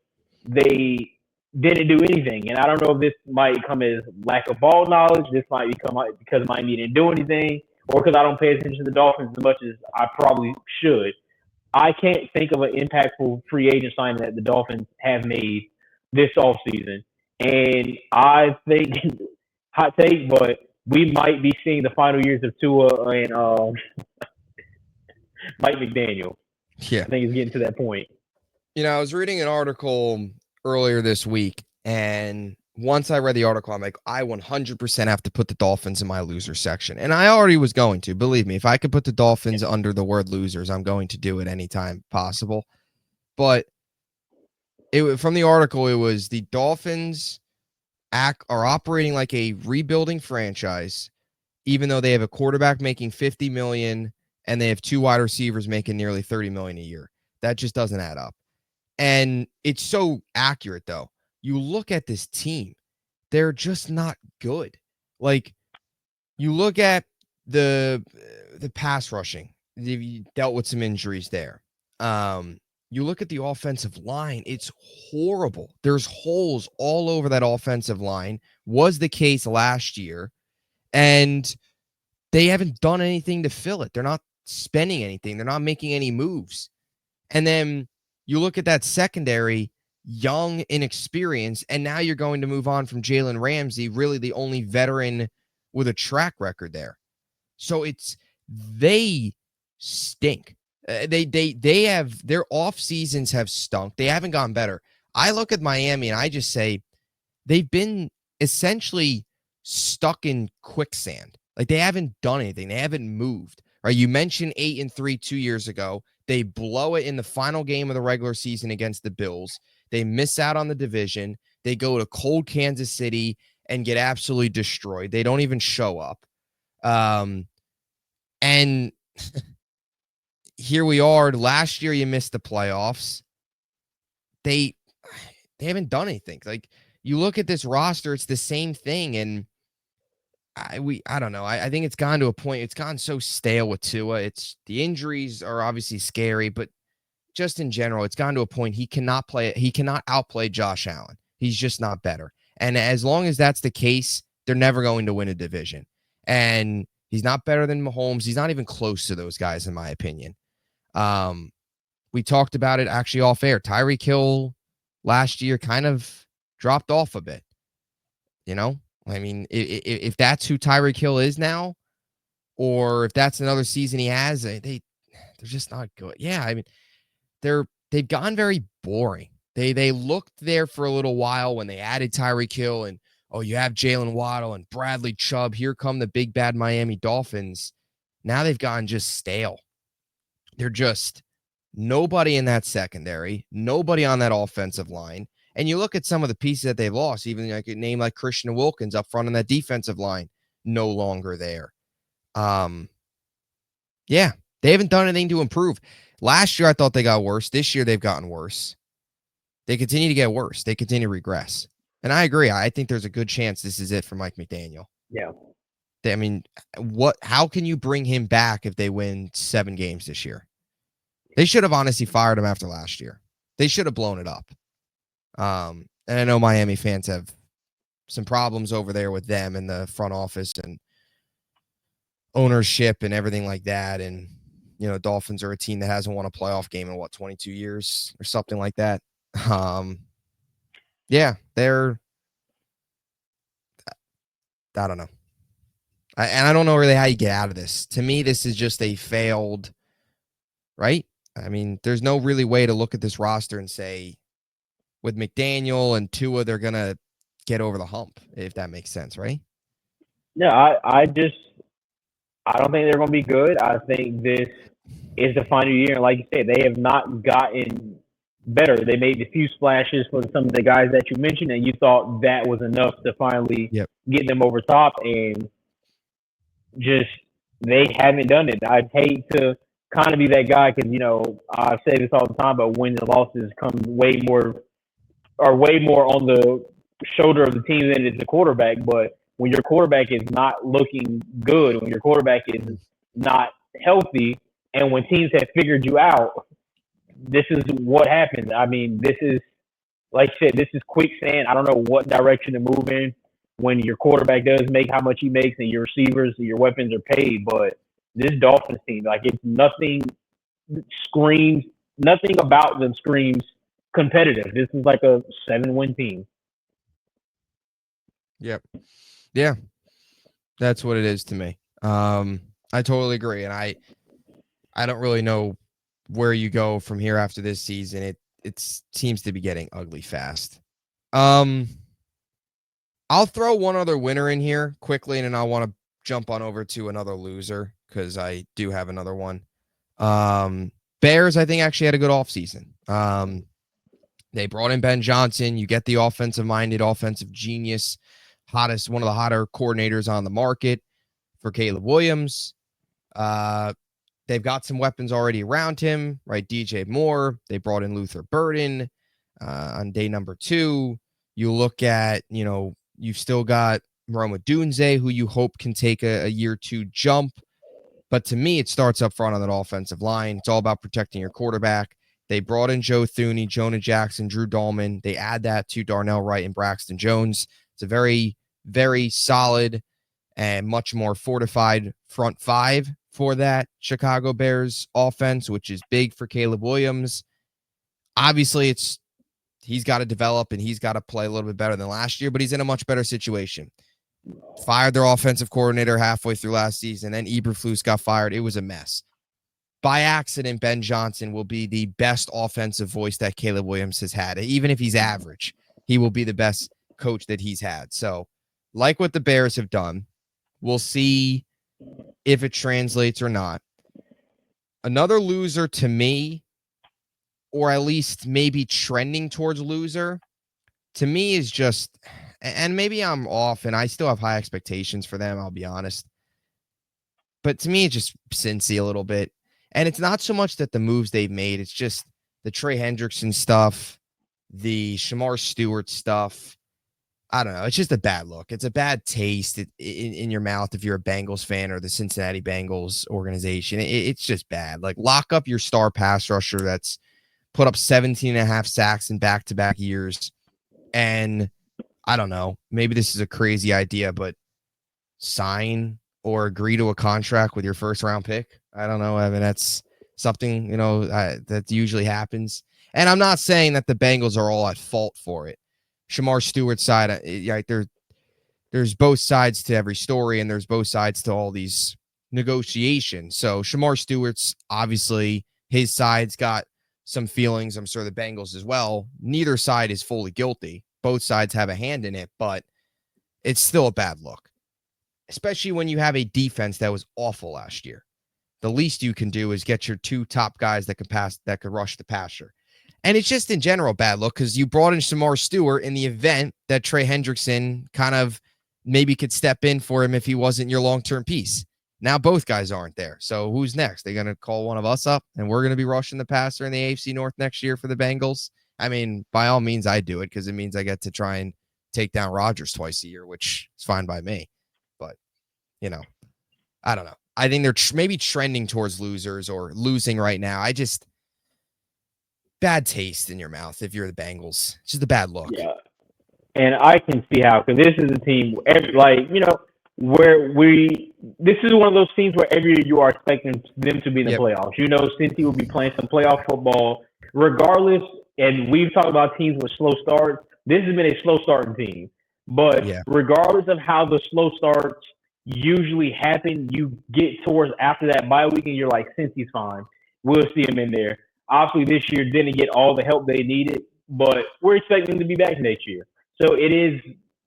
they didn't do anything. And I don't know if this might come as lack of ball knowledge. This might become because Miami didn't do anything, or because I don't pay attention to the Dolphins as much as I probably should. I can't think of an impactful free agent signing that the Dolphins have made this offseason. And I think, hot take, but we might be seeing the final years of Tua and Mike McDaniel. Yeah. I think it's getting to that point. I was reading an article earlier this week, and once I read the article, I'm like, I 100% have to put the Dolphins in my loser section. And I already was going to. Believe me, if I could put the Dolphins under the word losers, I'm going to do it anytime possible. But from the article, it was the Dolphins are operating like a rebuilding franchise, even though they have a quarterback making $50 million and they have 2 wide receivers making nearly $30 million a year. That just doesn't add up. And it's so accurate, though. You look at this team, they're just not good. Like, you look at the pass rushing. They've dealt with some injuries there. You look at the offensive line, it's horrible. There's holes all over that offensive line. Was the case last year. And they haven't done anything to fill it. They're not spending anything. They're not making any moves. And then you look at that secondary, young, inexperienced, and now you're going to move on from Jalen Ramsey, really the only veteran with a track record there. So they stink. They have their off seasons have stunk. They haven't gotten better. I look at Miami and I just say they've been essentially stuck in quicksand. Like they haven't done anything. They haven't moved. Right? You mentioned 8-3 2 years ago. They blow it in the final game of the regular season against the Bills. They miss out on the division. They go to cold Kansas City and get absolutely destroyed. They don't even show up. And here we are. Last year, you missed the playoffs. They haven't done anything. Like you look at this roster, it's the same thing. And I don't know. I think it's gone to a point. It's gone so stale with Tua. It's the injuries are obviously scary, but just in general, it's gone to a point he cannot play. He cannot outplay Josh Allen. He's just not better. And as long as that's the case, they're never going to win a division. And he's not better than Mahomes. He's not even close to those guys, in my opinion. We talked about it actually off air. Tyreek Hill last year kind of dropped off a bit. You know, I mean, if that's who Tyreek Hill is now, or if that's another season he has, they're just not good. Yeah, I mean, they've gone very boring. They looked there for a little while when they added Tyreek Hill and you have Jalen Waddle and Bradley Chubb. Here come the big bad Miami Dolphins. Now they've gone just stale. They're just nobody in that secondary, nobody on that offensive line. And you look at some of the pieces that they've lost, even like a name like Christian Wilkins up front on that defensive line, no longer there. Yeah, they haven't done anything to improve. Last year, I thought they got worse. This year, they've gotten worse. They continue to get worse. They continue to regress. And I agree. I think there's a good chance this is it for Mike McDaniel. Yeah. I mean, how can you bring him back if they win 7 games this year? They should have honestly fired him after last year. They should have blown it up. And I know Miami fans have some problems over there with them in the front office and ownership and everything like that. And, you know, Dolphins are a team that hasn't won a playoff game in 22 years or something like that. Yeah, they're, I don't know. I don't know really how you get out of this. To me, this is just a failed, right? I mean, there's no really way to look at this roster and say, with McDaniel and Tua, they're going to get over the hump, if that makes sense, right? Yeah, I don't think they're going to be good. I think this is the final year. And like you said, they have not gotten better. They made a few splashes for some of the guys that you mentioned, and you thought that was enough to finally get them over top. And just they haven't done it. I'd hate to kind of be that guy because, you know, I say this all the time, but wins and losses come way more on the shoulder of the team than it's the quarterback. But when your quarterback is not looking good, when your quarterback is not healthy, and when teams have figured you out, this is what happens. I mean, this is, like I said, this is quicksand. I don't know what direction to move in when your quarterback does make how much he makes and your receivers and your weapons are paid. But this Dolphins team, like, it's nothing about them screams competitive. This is like a 7-win team. Yep. Yeah. That's what it is to me. I totally agree. And I don't really know where you go from here after this season. It seems to be getting ugly fast. I'll throw one other winner in here quickly, and then I want to jump on over to another loser because I do have another one. Bears, I think, actually had a good offseason. They brought in Ben Johnson. You get the offensive-minded, offensive genius, one of the hotter coordinators on the market for Caleb Williams. They've got some weapons already around him, right? DJ Moore. They brought in Luther Burden on day number 2. You look at, you know, you've still got Roma Dunze, who you hope can take a year 2 jump. But to me, it starts up front on that offensive line. It's all about protecting your quarterback. They brought in Joe Thuney, Jonah Jackson, Drew Dahlman. They add that to Darnell Wright and Braxton Jones. It's a very, very solid and much more fortified front five for that Chicago Bears offense, which is big for Caleb Williams. Obviously, he's got to develop and he's got to play a little bit better than last year, but he's in a much better situation. Fired their offensive coordinator halfway through last season, then Eberflus got fired. It was a mess. By accident, Ben Johnson will be the best offensive voice that Caleb Williams has had. Even if he's average, he will be the best coach that he's had. So, like what the Bears have done, we'll see if it translates or not. Another loser to me, or at least maybe trending towards loser, to me is just, and maybe I'm off and I still have high expectations for them, I'll be honest. But to me, it's just Cincy a little bit. And it's not so much that the moves they've made, it's just the Trey Hendrickson stuff, the Shamar Stewart stuff. I don't know. It's just a bad look. It's a bad taste in your mouth if you're a Bengals fan or the Cincinnati Bengals organization. It's just bad. Like, lock up your star pass rusher that's put up 17 and a half sacks in back-to-back years. And I don't know, maybe this is a crazy idea, but sign or agree to a contract with your first-round pick. I don't know. I mean, that's something, that usually happens. And I'm not saying that the Bengals are all at fault for it. Shamar Stewart's side, there's both sides to every story, and there's both sides to all these negotiations. So Shamar Stewart's, obviously, his side's got some feelings. I'm sure the Bengals as well. Neither side is fully guilty. Both sides have a hand in it, but it's still a bad look, especially when you have a defense that was awful last year. The least you can do is get your two top guys that could rush the passer. And it's just in general bad look because you brought in Shamar Stewart in the event that Trey Hendrickson kind of maybe could step in for him if he wasn't your long-term piece. Now both guys aren't there. So who's next? They're going to call one of us up and we're going to be rushing the passer in the AFC North next year for the Bengals. I mean, by all means, I do it because it means I get to try and take down Rodgers twice a year, which is fine by me. But, I don't know. I think they're maybe trending towards losers or losing right now. Bad taste in your mouth if you're the Bengals. It's just a bad look. Yeah. And I can see how, because this is a team, this is one of those teams where every year you are expecting them to be in the playoffs. Cincy will be playing some playoff football regardless. And we've talked about teams with slow starts. This has been a slow starting team. But regardless of how the slow starts usually happen, you get towards after that bye week and you're like, Cincy's fine. We'll see him in there. Obviously, this year didn't get all the help they needed, but we're expecting them to be back next year. So it is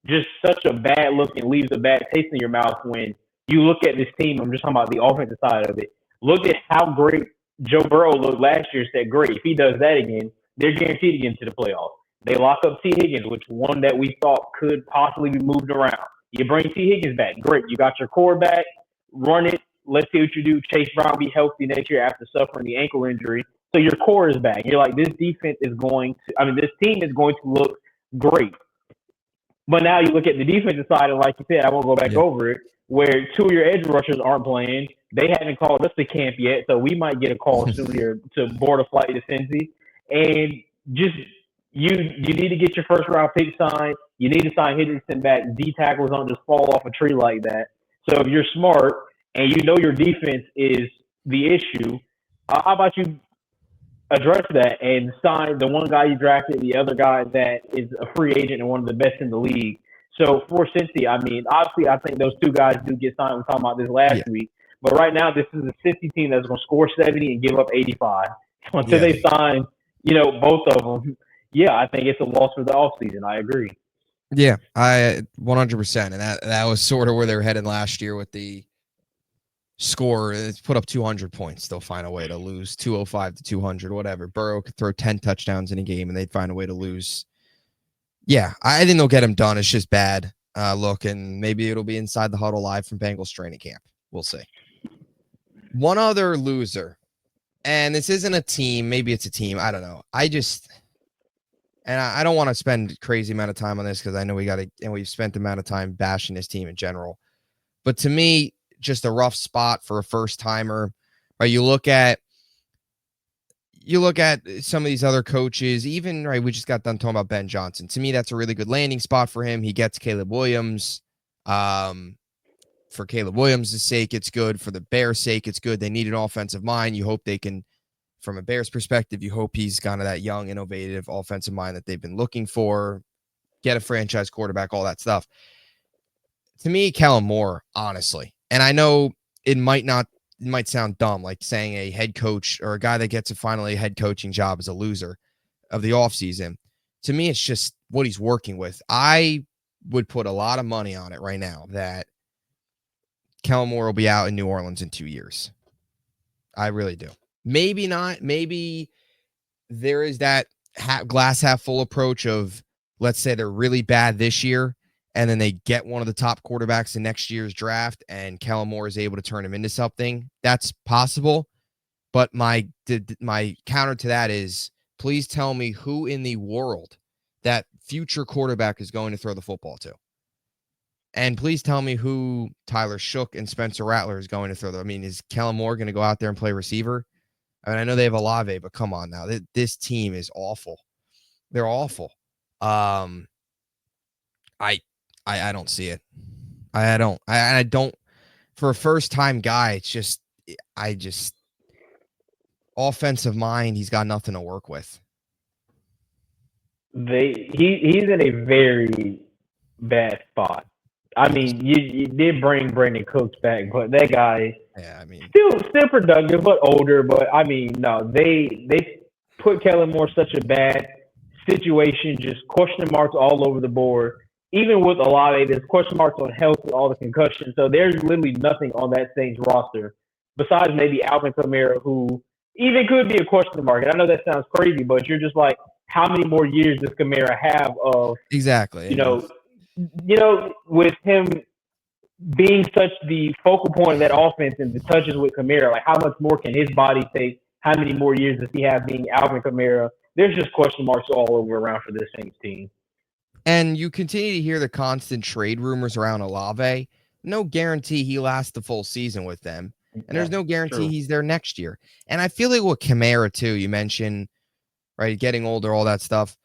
just such a bad look and leaves a bad taste in your mouth when you look at this team. I'm just talking about the offensive side of it. Look at how great Joe Burrow looked last year. Said, great, if he does that again, they're guaranteed to get into the playoffs. They lock up T. Higgins, which one that we thought could possibly be moved around. You bring T. Higgins back. Great. You got your quarterback. Run it. Let's see what you do. Chase Brown be healthy next year after suffering the ankle injury. So your core is back. You're like, this team is going to look great. But now you look at the defensive side, and like you said, I won't go back over it, where two of your edge rushers aren't playing. They haven't called us to camp yet, so we might get a call soon here to board a flight to Cincy. And just you need to get your first round pick signed. You need to sign Hendrickson back. D tackles don't just fall off a tree like that. So if you're smart and you know your defense is the issue, how about you address that and sign the one guy you drafted, the other guy that is a free agent and one of the best in the league. So for Cincy, I mean, obviously I think those two guys do get signed. We were talking about this last week. But right now, this is a Cincy team that's going to score 70 and give up 85. Until they sign, both of them, I think it's a loss for the offseason. I agree. Yeah, I 100%. And that was sort of where they were headed last year with the score. It's put up 200 points. They'll find a way to lose 205 to 200, whatever. Burrow could throw 10 touchdowns in a game and they'd find a way to lose. Yeah, I think they'll get him done. It's just bad look, and maybe it'll be inside the huddle live from Bengals training camp. We'll see. One other loser, and this isn't a team. Maybe it's a team. I don't know. I don't want to spend crazy amount of time on this because I know we've spent the amount of time bashing this team in general. But to me, just a rough spot for a first timer. Right? You look at some of these other coaches, even right. We just got done talking about Ben Johnson. To me, that's a really good landing spot for him. He gets Caleb Williams. For Caleb Williams' sake, it's good. For the Bears' sake, it's good. They need an offensive mind. You hope they can, from a Bears perspective, you hope he's kind of that young, innovative offensive mind that they've been looking for. Get a franchise quarterback, all that stuff. To me, Kellen Moore, honestly, and I know it might sound dumb, like saying a head coach or a guy that gets a finally head coaching job is a loser of the offseason. To me, it's just what he's working with. I would put a lot of money on it right now that Kellen Moore will be out in New Orleans in 2 years. I really do. Maybe not. Maybe there is that glass half full approach of, let's say they're really bad this year, and then they get one of the top quarterbacks in next year's draft, and Kellen Moore is able to turn him into something. That's possible. But my counter to that is, please tell me who in the world that future quarterback is going to throw the football to. And please tell me who Tyler Shook and Spencer Rattler is going to throw. I mean, is Kellen Moore going to go out there and play receiver? I mean, I know they have Olave, but come on now. This team is awful. They're awful. I don't see it. I don't. For a first-time guy, it's just offensive mind. He's got nothing to work with. He's in a very bad spot. I mean, you did bring Brandon Cooks back, but that guy, yeah, I mean, still productive, but older. But I mean, no, they put Kellen Moore such a bad situation, just question marks all over the board. Even with Olave, there's question marks on health with all the concussions. So there's literally nothing on that Saints roster besides maybe Alvin Kamara, who even could be a question mark. And I know that sounds crazy, but you're just like, how many more years does Kamara have of exactly, with him being such the focal point of that offense and the touches with Kamara, like how much more can his body take? How many more years does he have being Alvin Kamara? There's just question marks all over around for this Saints team. And you continue to hear the constant trade rumors around Olave. No guarantee he lasts the full season with them. And there's no guarantee he's there next year. And I feel like with Kamara, too, you mentioned, right, getting older, all that stuff.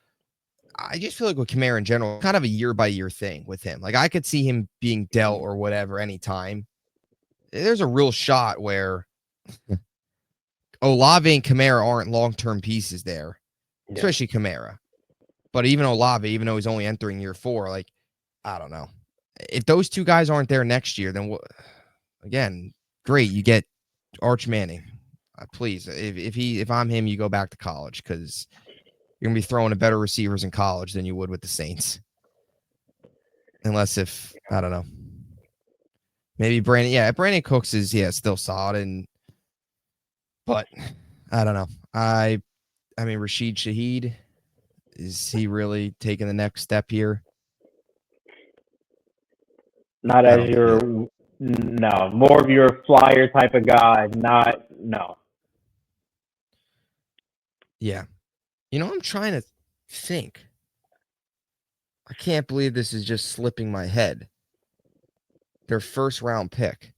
I just feel like with Kamara in general, kind of a year-by-year thing with him. Like, I could see him being dealt or whatever anytime. There's a real shot where Olave and Kamara aren't long-term pieces there, especially Kamara. But even Olave, even though he's only entering year 4, like, I don't know. If those two guys aren't there next year, then again, great. You get Arch Manning. Please, if I'm him, you go back to college because you're going to be throwing to better receivers in college than you would with the Saints. Unless I don't know. Maybe Brandon Cooks is, still solid. But I don't know. I mean, Rashid Shaheed, is he really taking the next step here? Not as more of your flyer type of guy. No. Yeah. I'm trying to think. I can't believe this is just slipping my head. Their first round pick.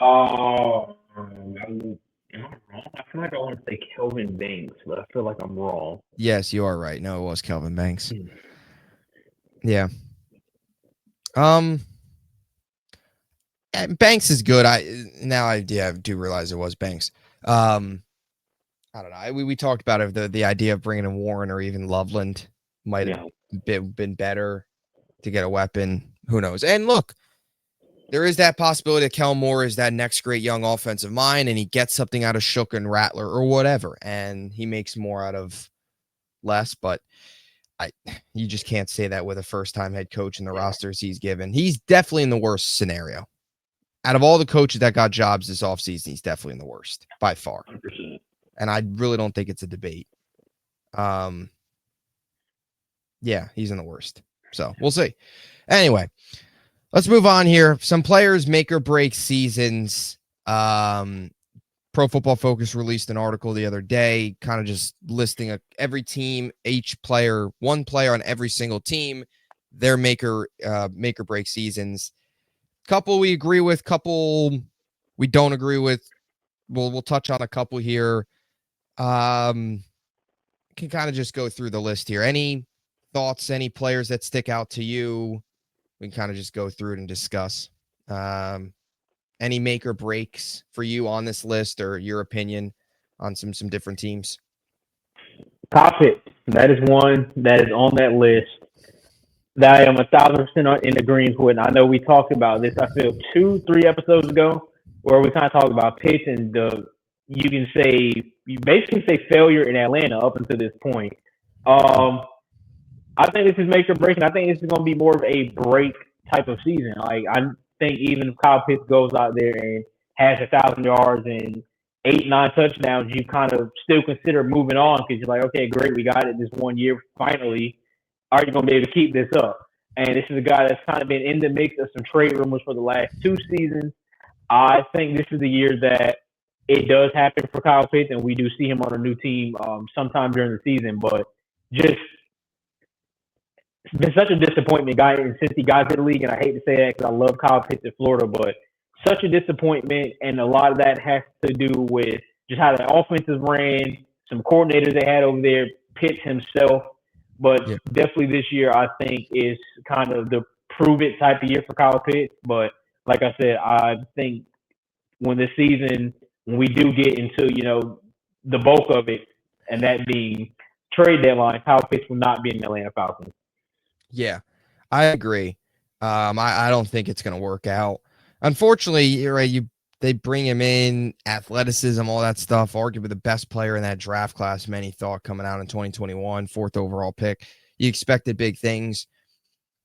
Oh, am I wrong? I feel like I want to say Kelvin Banks, but I feel like I'm wrong. Yes, you are right. No, it was Kelvin Banks. Yeah. Banks is good. I do realize it was Banks. I don't know. We talked about it. The idea of bringing in Warren or even Loveland might have been better to get a weapon. Who knows? And look, there is that possibility that Kellen Moore is that next great young offensive mind, and he gets something out of Shook and Rattler or whatever, and he makes more out of less. But you just can't say that with a first-time head coach in the rosters he's given. He's definitely in the worst scenario. Out of all the coaches that got jobs this offseason, he's definitely in the worst by far. 100%. And I really don't think it's a debate. He's in the worst. So we'll see. Anyway, let's move on here. Some players make or break seasons. Pro Football Focus released an article the other day, kind of just listing every team, each player, one player on every single team, their make or break seasons. couple we agree with, couple we don't agree with. We'll touch on a couple here. Can kind of just go through the list here. Any thoughts, any players that stick out to you? We can kind of just go through it and discuss. Any make or breaks for you on this list, or your opinion on some different teams? Cockpit, that is one that is on that list that I am 1,000% in agreement with. I know we talked about this, I feel 2-3 episodes ago, where we kind of talked about Pitts and you basically say failure in Atlanta up until this point. I think this is make or break, and I think this is going to be more of a break type of season. Like, I think even if Kyle Pitts goes out there and has 1,000 yards and 8-9 touchdowns, you kind of still consider moving on because you're like, okay, great, we got it this 1 year finally. Are you going to be able to keep this up? And this is a guy that's kind of been in the mix of some trade rumors for the last 2 seasons. I think this is the year that it does happen for Kyle Pitts, and we do see him on a new team sometime during the season. But just it's been such a disappointment, guy, since he got to the league, and I hate to say that because I love Kyle Pitts in Florida, but such a disappointment, and a lot of that has to do with just how the offenses ran, some coordinators they had over there, Pitts himself. But definitely this year, I think, is kind of the prove-it type of year for Kyle Pitts. But like I said, I think when we do get into, the bulk of it, and that being trade deadline, Kyle Pitts will not be in the Atlanta Falcons. Yeah, I agree. I don't think it's going to work out. Unfortunately, you're right, they bring him in, athleticism, all that stuff, arguably the best player in that draft class, many thought, coming out in 2021, 4th overall pick. You expected big things.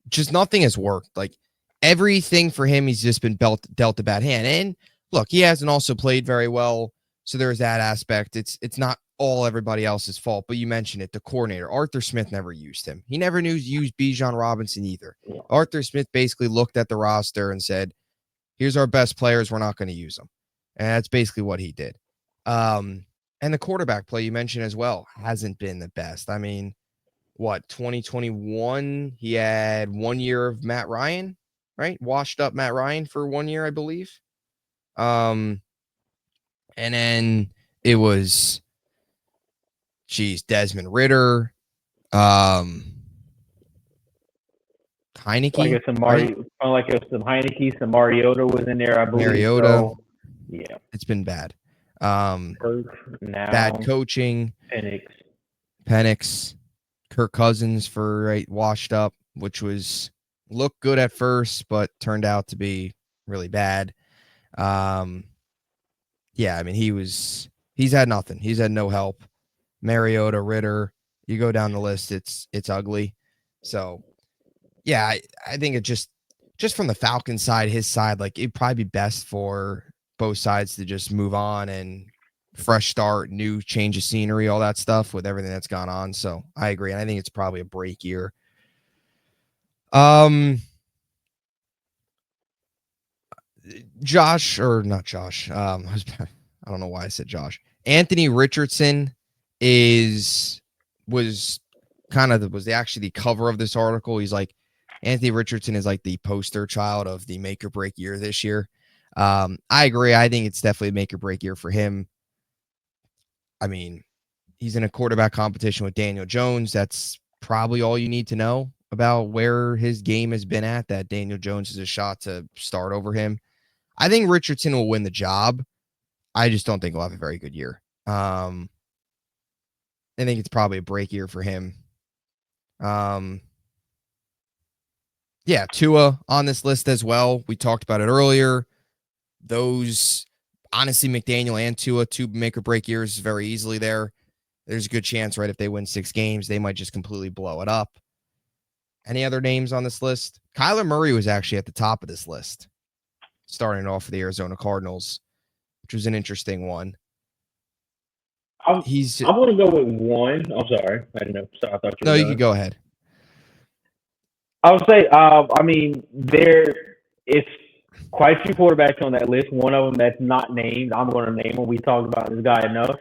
Just nothing has worked. Like, everything for him, he's just been dealt a bad hand. And look, he hasn't also played very well, so there's that aspect. It's not all everybody else's fault, but you mentioned it, the coordinator. Arthur Smith never used him. He never used Bijan Robinson either. Yeah. Arthur Smith basically looked at the roster and said, here's our best players, we're not going to use them. And that's basically what he did. And the quarterback play you mentioned as well hasn't been the best. I mean, 2021, he had 1 year of Matt Ryan, right? Washed up Matt Ryan for 1 year, I believe. And then it was Desmond Ritter, Heineke. Like if some Heineke, some Mariota was in there, I believe. Mariota. So, yeah. It's been bad. Bad coaching. Penix. Kirk Cousins washed up, which looked good at first, but turned out to be really bad. I mean, he's had nothing. He's had no help. Mariota, Ritter, you go down the list, it's ugly. So, yeah, I think it just from the Falcons side, his side, like, it'd probably be best for both sides to just move on and fresh start, new change of scenery, all that stuff with everything that's gone on. So I agree. And I think it's probably a break year. Josh, or not Josh. I don't know why I said Josh. Anthony Richardson was actually the cover of this article. He's like, Anthony Richardson is like the poster child of the make or break year this year. I agree. I think it's definitely a make or break year for him. I mean, he's in a quarterback competition with Daniel Jones. That's probably all you need to know about where his game has been at, that Daniel Jones has a shot to start over him. I think Richardson will win the job. I just don't think he'll have a very good year. I think it's probably a break year for him. Tua on this list as well. We talked about it earlier. Those, honestly, McDaniel and Tua, 2 make or break years very easily there. There's a good chance, right, if they win 6 games, they might just completely blow it up. Any other names on this list? Kyler Murray was actually at the top of this list, starting off for the Arizona Cardinals, which was an interesting one. I'm going to go with one. I'm sorry. I didn't know. Sorry, I thought you were you could go ahead. I would say, there is quite a few quarterbacks on that list. One of them that's not named, I'm going to name him. We talked about this guy enough.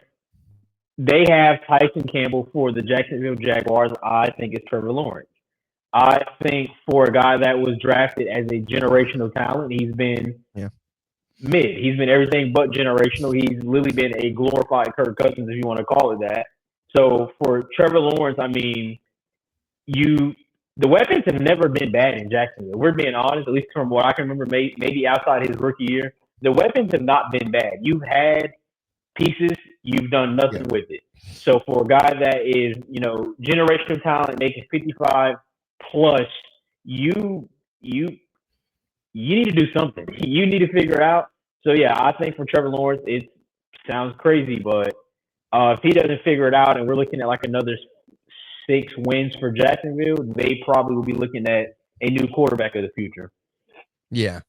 They have Tyson Campbell for the Jacksonville Jaguars. I think it's Trevor Lawrence. I think for a guy that was drafted as a generational talent, he's been mid. He's been everything but generational. He's literally been a glorified Kirk Cousins, if you want to call it that. So for Trevor Lawrence, I mean, the weapons have never been bad in Jacksonville. We're being honest, at least from what I can remember, maybe outside his rookie year, the weapons have not been bad. You've had pieces, you've done nothing with it. So for a guy that is, generational talent, making 55 plus, you need to do something. You need to figure it out. So yeah, I think for Trevor Lawrence, it sounds crazy, but if he doesn't figure it out, and we're looking at like another 6 wins for Jacksonville, they probably will be looking at a new quarterback of the future. Yeah,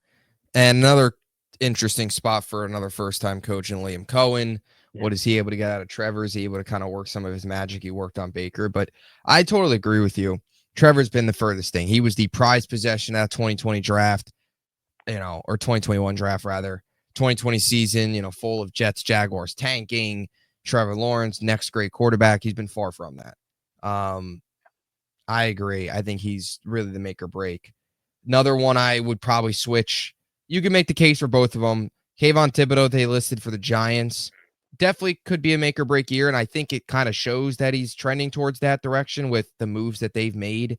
and another interesting spot for another first-time coach in Liam Cohen. What is he able to get out of Trevor? Is he able to kind of work some of his magic he worked on Baker? But I totally agree with you. Trevor's been the furthest thing. He was the prized possession of that 2020 draft, or 2021 draft rather. 2020 season, full of Jets, Jaguars tanking. Trevor Lawrence, next great quarterback. He's been far from that. I agree. I think he's really the make or break. Another one I would probably switch. You can make the case for both of them. Kayvon Thibodeau, they listed for the Giants. Definitely could be a make or break year, and I think it kind of shows that he's trending towards that direction with the moves that they've made.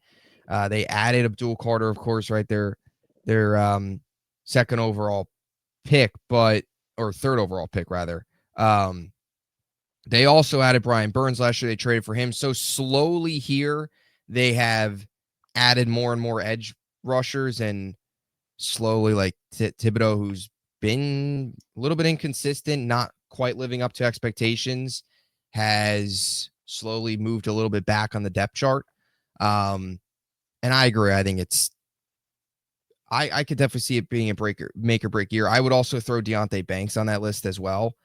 They added Abdul Carter, of course, right there. Their second overall pick, or third overall pick, rather. They also added Brian Burns last year. They traded for him. So slowly here, they have added more and more edge rushers, and slowly, like Thibodeau, who's been a little bit inconsistent, not quite living up to expectations, has slowly moved a little bit back on the depth chart. And I agree. I think I could definitely see it being a make or break year. I would also throw Deonte Banks on that list as well.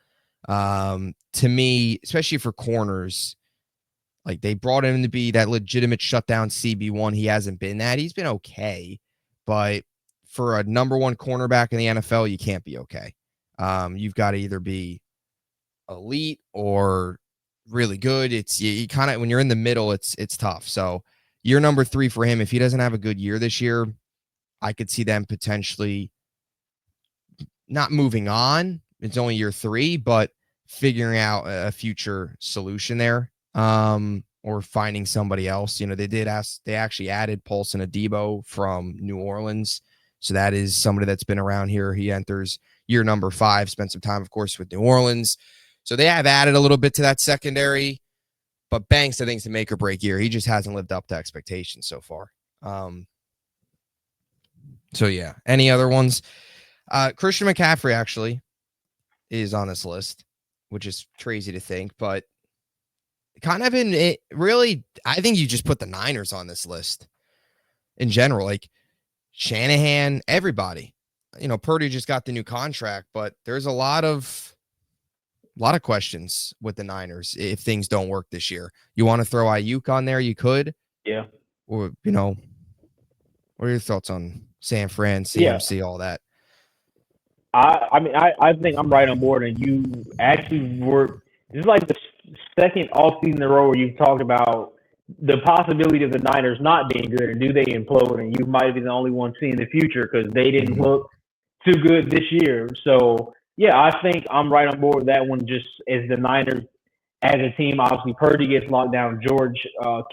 To me, especially for corners, like they brought him to be that legitimate shutdown CB1. He hasn't been that. He's been okay, but for a number one cornerback in the NFL, you can't be okay. You've got to either be elite or really good. It's you kind of, when you're in the middle, it's tough. So year number 3 for him. If he doesn't have a good year this year, I could see them potentially not moving on. It's only year 3, but figuring out a future solution there, or finding somebody else. They actually added Paulson Adebo from New Orleans. So that is somebody that's been around here. He enters year number 5, spent some time, of course, with New Orleans. So they have added a little bit to that secondary, but Banks, I think, is the make or break year. He just hasn't lived up to expectations so far. So yeah, any other ones? Christian McCaffrey actually is on this list, which is crazy to think, but kind of in it really, I think you just put the Niners on this list in general, like Shanahan, everybody. Purdy just got the new contract, but there's a lot of questions with the Niners if things don't work this year. You want to throw Ayuk on there, you could. Yeah. Or, what are your thoughts on San Fran, CMC, all that? I think I'm right on board, and you actually this is like the second offseason in a row where you've talked about the possibility of the Niners not being good, and do they implode, and you might be the only one seeing the future because they didn't look too good this year. So yeah, I think I'm right on board with that one. Just as the Niners as a team, obviously Purdy gets locked down, George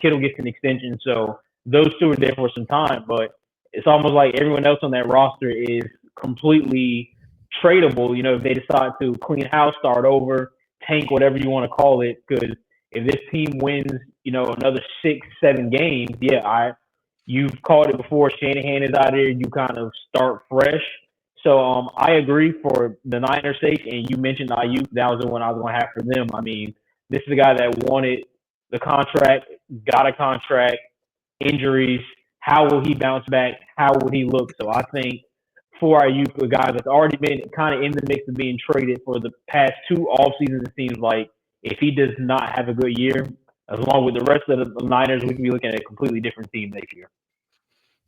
Kittle gets an extension, so those two are there for some time. But it's almost like everyone else on that roster is completely tradable. If they decide to clean house, start over, tank, whatever you want to call it, because if this team wins, another 6-7 games, you've called it before. Shanahan is out here. You kind of start fresh. So I agree for the Niners' sake, and you mentioned Ayuk. That was the one I was going to have for them. I mean, this is a guy that wanted the contract, got a contract, injuries. How will he bounce back? How will he look? So I think for Ayuk, a guy that's already been kind of in the mix of being traded for the past 2 off seasons, it seems like if he does not have a good year, along with the rest of the Niners, we can be looking at a completely different team next year.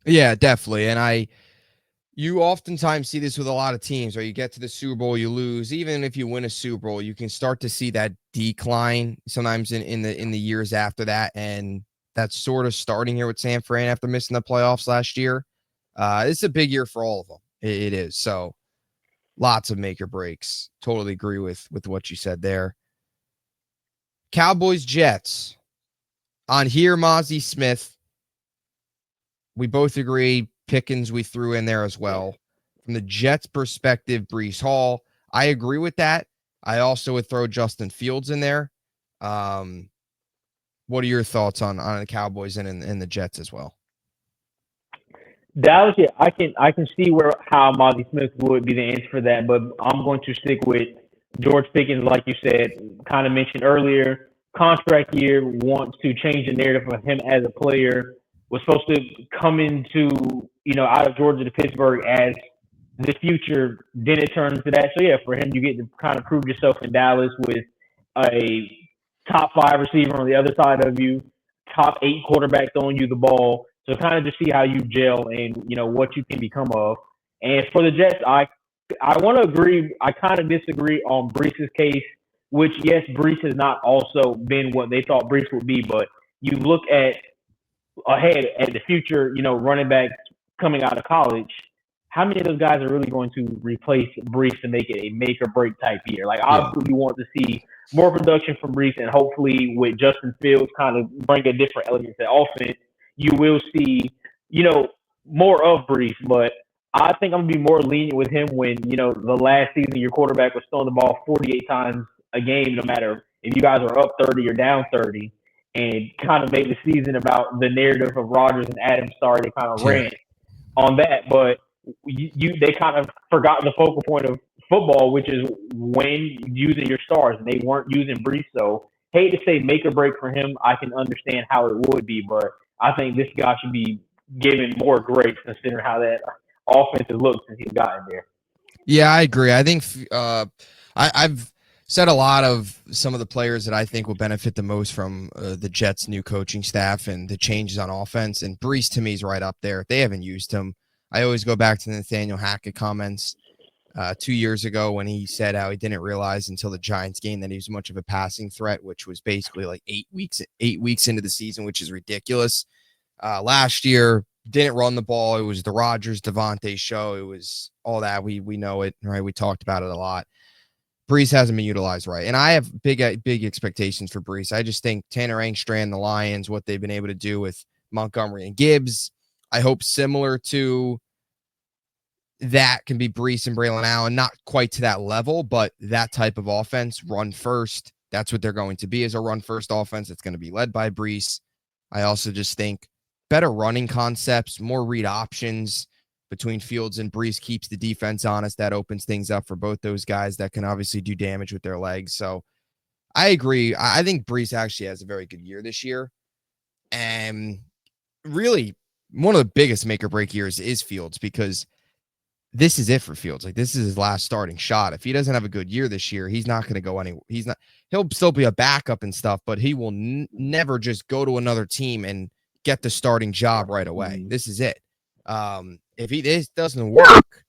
Yeah, definitely. And you oftentimes see this with a lot of teams, where you get to the Super Bowl, you lose. Even if you win a Super Bowl, you can start to see that decline sometimes in the years after that. And that's sort of starting here with San Fran after missing the playoffs last year. It's a big year for all of them. It is. So lots of make or breaks. Totally agree with what you said there. Cowboys, Jets. On here, Mozzie Smith. We both agree. Pickens we threw in there as well. From the Jets' perspective, Breece Hall. I agree with that. I also would throw Justin Fields in there. What are your thoughts on the Cowboys and the Jets as well? Dallas, yeah, I can see how Mozzie Smith would be the answer for that, but I'm going to stick with George Pickens, like you said, kind of mentioned earlier. Contract year, wants to change the narrative of him as a player. Was supposed to come into out of Georgia to Pittsburgh as the future. Then it turns to that. So yeah, for him, you get to kind of prove yourself in Dallas with a top 5 receiver on the other side of you, top 8 quarterback throwing you the ball. So kind of just see how you gel and what you can become of. And for the Jets, I want to agree. I kind of disagree on Breece's case, which yes, Breece has not also been what they thought Breece would be, but you look ahead at the future, running backs coming out of college. How many of those guys are really going to replace Breece to make it a make or break type year? Like obviously, you want to see more production from Breece, and hopefully with Justin Fields kind of bring a different element to offense, you will see, more of Breece. But I think I'm gonna be more lenient with him when, the last season your quarterback was throwing the ball 48 times a game, no matter if you guys are up 30 or down 30, and kind of make the season about the narrative of Rodgers and Adams. Sorry to kind of rant on that, but they kind of forgot the focal point of football, which is when using your stars, and they weren't using Breece. So hate to say make or break for him. I can understand how it would be, but I think this guy should be given more grace considering how that offense has looked since he's gotten there. Yeah, I agree. I think I've said a lot of some of the players that I think will benefit the most from the Jets' new coaching staff and the changes on offense. And Breece, to me, is right up there. They haven't used him. I always go back to the Nathaniel Hackett comments 2 years ago when he said how he didn't realize until the Giants game that he was much of a passing threat, which was basically like 8 weeks into the season, which is ridiculous. Last year, didn't run the ball. It was the Rodgers Devontae show. It was all that. We know it, right? We talked about it a lot. Breece hasn't been utilized right. And I have big expectations for Breece. I just think Tanner Engstrand, the Lions, what they've been able to do with Montgomery and Gibbs, I hope similar to that can be Breece and Braylon Allen, not quite to that level, but that type of offense, run first. That's what they're going to be as a run first offense. It's going to be led by Breece. I also just think better running concepts, more read options between Fields and Breece keeps the defense honest. That opens things up for both those guys that can obviously do damage with their legs. So I agree. I think Breece actually has a very good year this year. And really, one of the biggest make or break years is Fields because this is it for Fields. Like, this is his last starting shot. If he doesn't have a good year this year, he's not going to go anywhere. He'll still be a backup and stuff, but he will never just go to another team and get the starting job right away. This is it. If this doesn't work,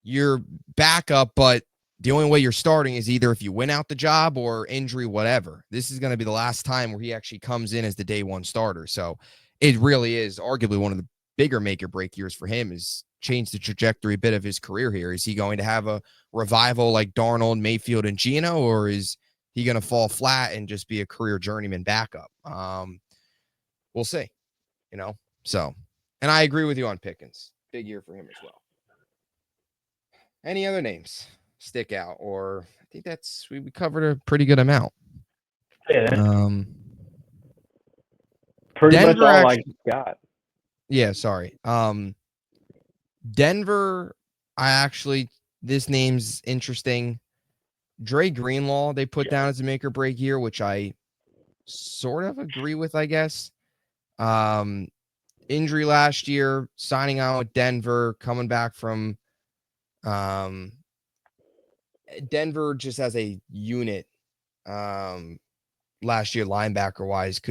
you're backup, but the only way you're starting is either if you win out the job or injury, whatever. This is going to be the last time where he actually comes in as the day one starter. So it really is arguably one of the bigger make or break years for him, is change the trajectory a bit of his career here. Is he going to have a revival like Darnold, Mayfield, and Geno, or is he going to fall flat and just be a career journeyman backup? We'll see, so. And I agree with you on Pickens. Big year for him as well. Any other names stick out? Or I think we covered a pretty good amount. Yeah. Pretty Denver much all I got. Yeah, sorry. Denver, this name's interesting. Dre Greenlaw, they put down as a make or break year, which I sort of agree with, I guess. Injury last year, signing on with Denver, coming back from Denver just as a unit last year, linebacker wise,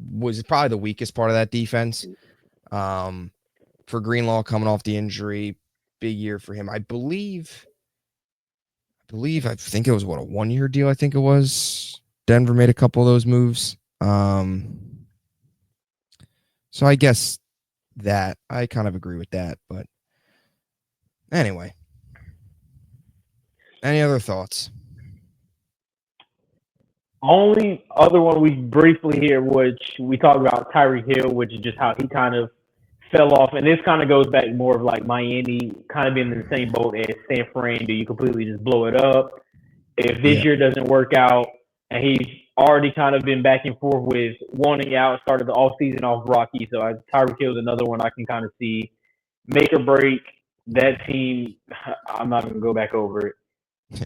was probably the weakest part of that defense. For Greenlaw coming off the injury, big year for him. I think it was a 1-year deal. I think it was. Denver made a couple of those moves. So I guess that I kind of agree with that. But anyway, any other thoughts? Only other one we briefly here, which we talked about Tyreek Hill, which is just how he kind of fell off. And this kind of goes back more of like Miami kind of being in the same boat as San Fran. Do you completely just blow it up? If this year doesn't work out, and he's already kind of been back and forth with wanting out, started the offseason off rocky. So Tyreek Hill is another one I can kind of see make or break that team. I'm not going to go back over it.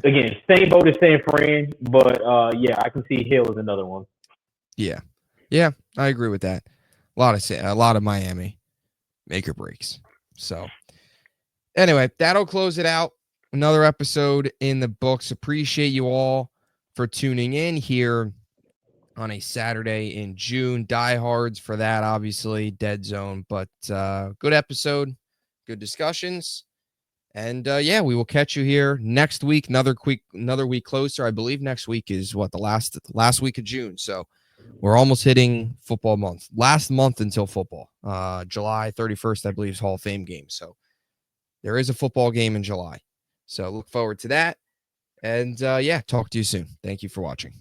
Again, same boat as San Fran, but yeah, I can see Hill as another one. Yeah, I agree with that. A lot of Miami make or breaks. So anyway, that'll close it out. Another episode in the books. Appreciate you all for tuning in here on a Saturday in June. Diehards for that, obviously, dead zone, but good episode, good discussions. And yeah, we will catch you here next week. Another week closer. I believe next week is what, the last week of June. So we're almost hitting football month. Last month until football. July 31st, I believe, is Hall of Fame game. So there is a football game in July. So look forward to that. And yeah, talk to you soon. Thank you for watching.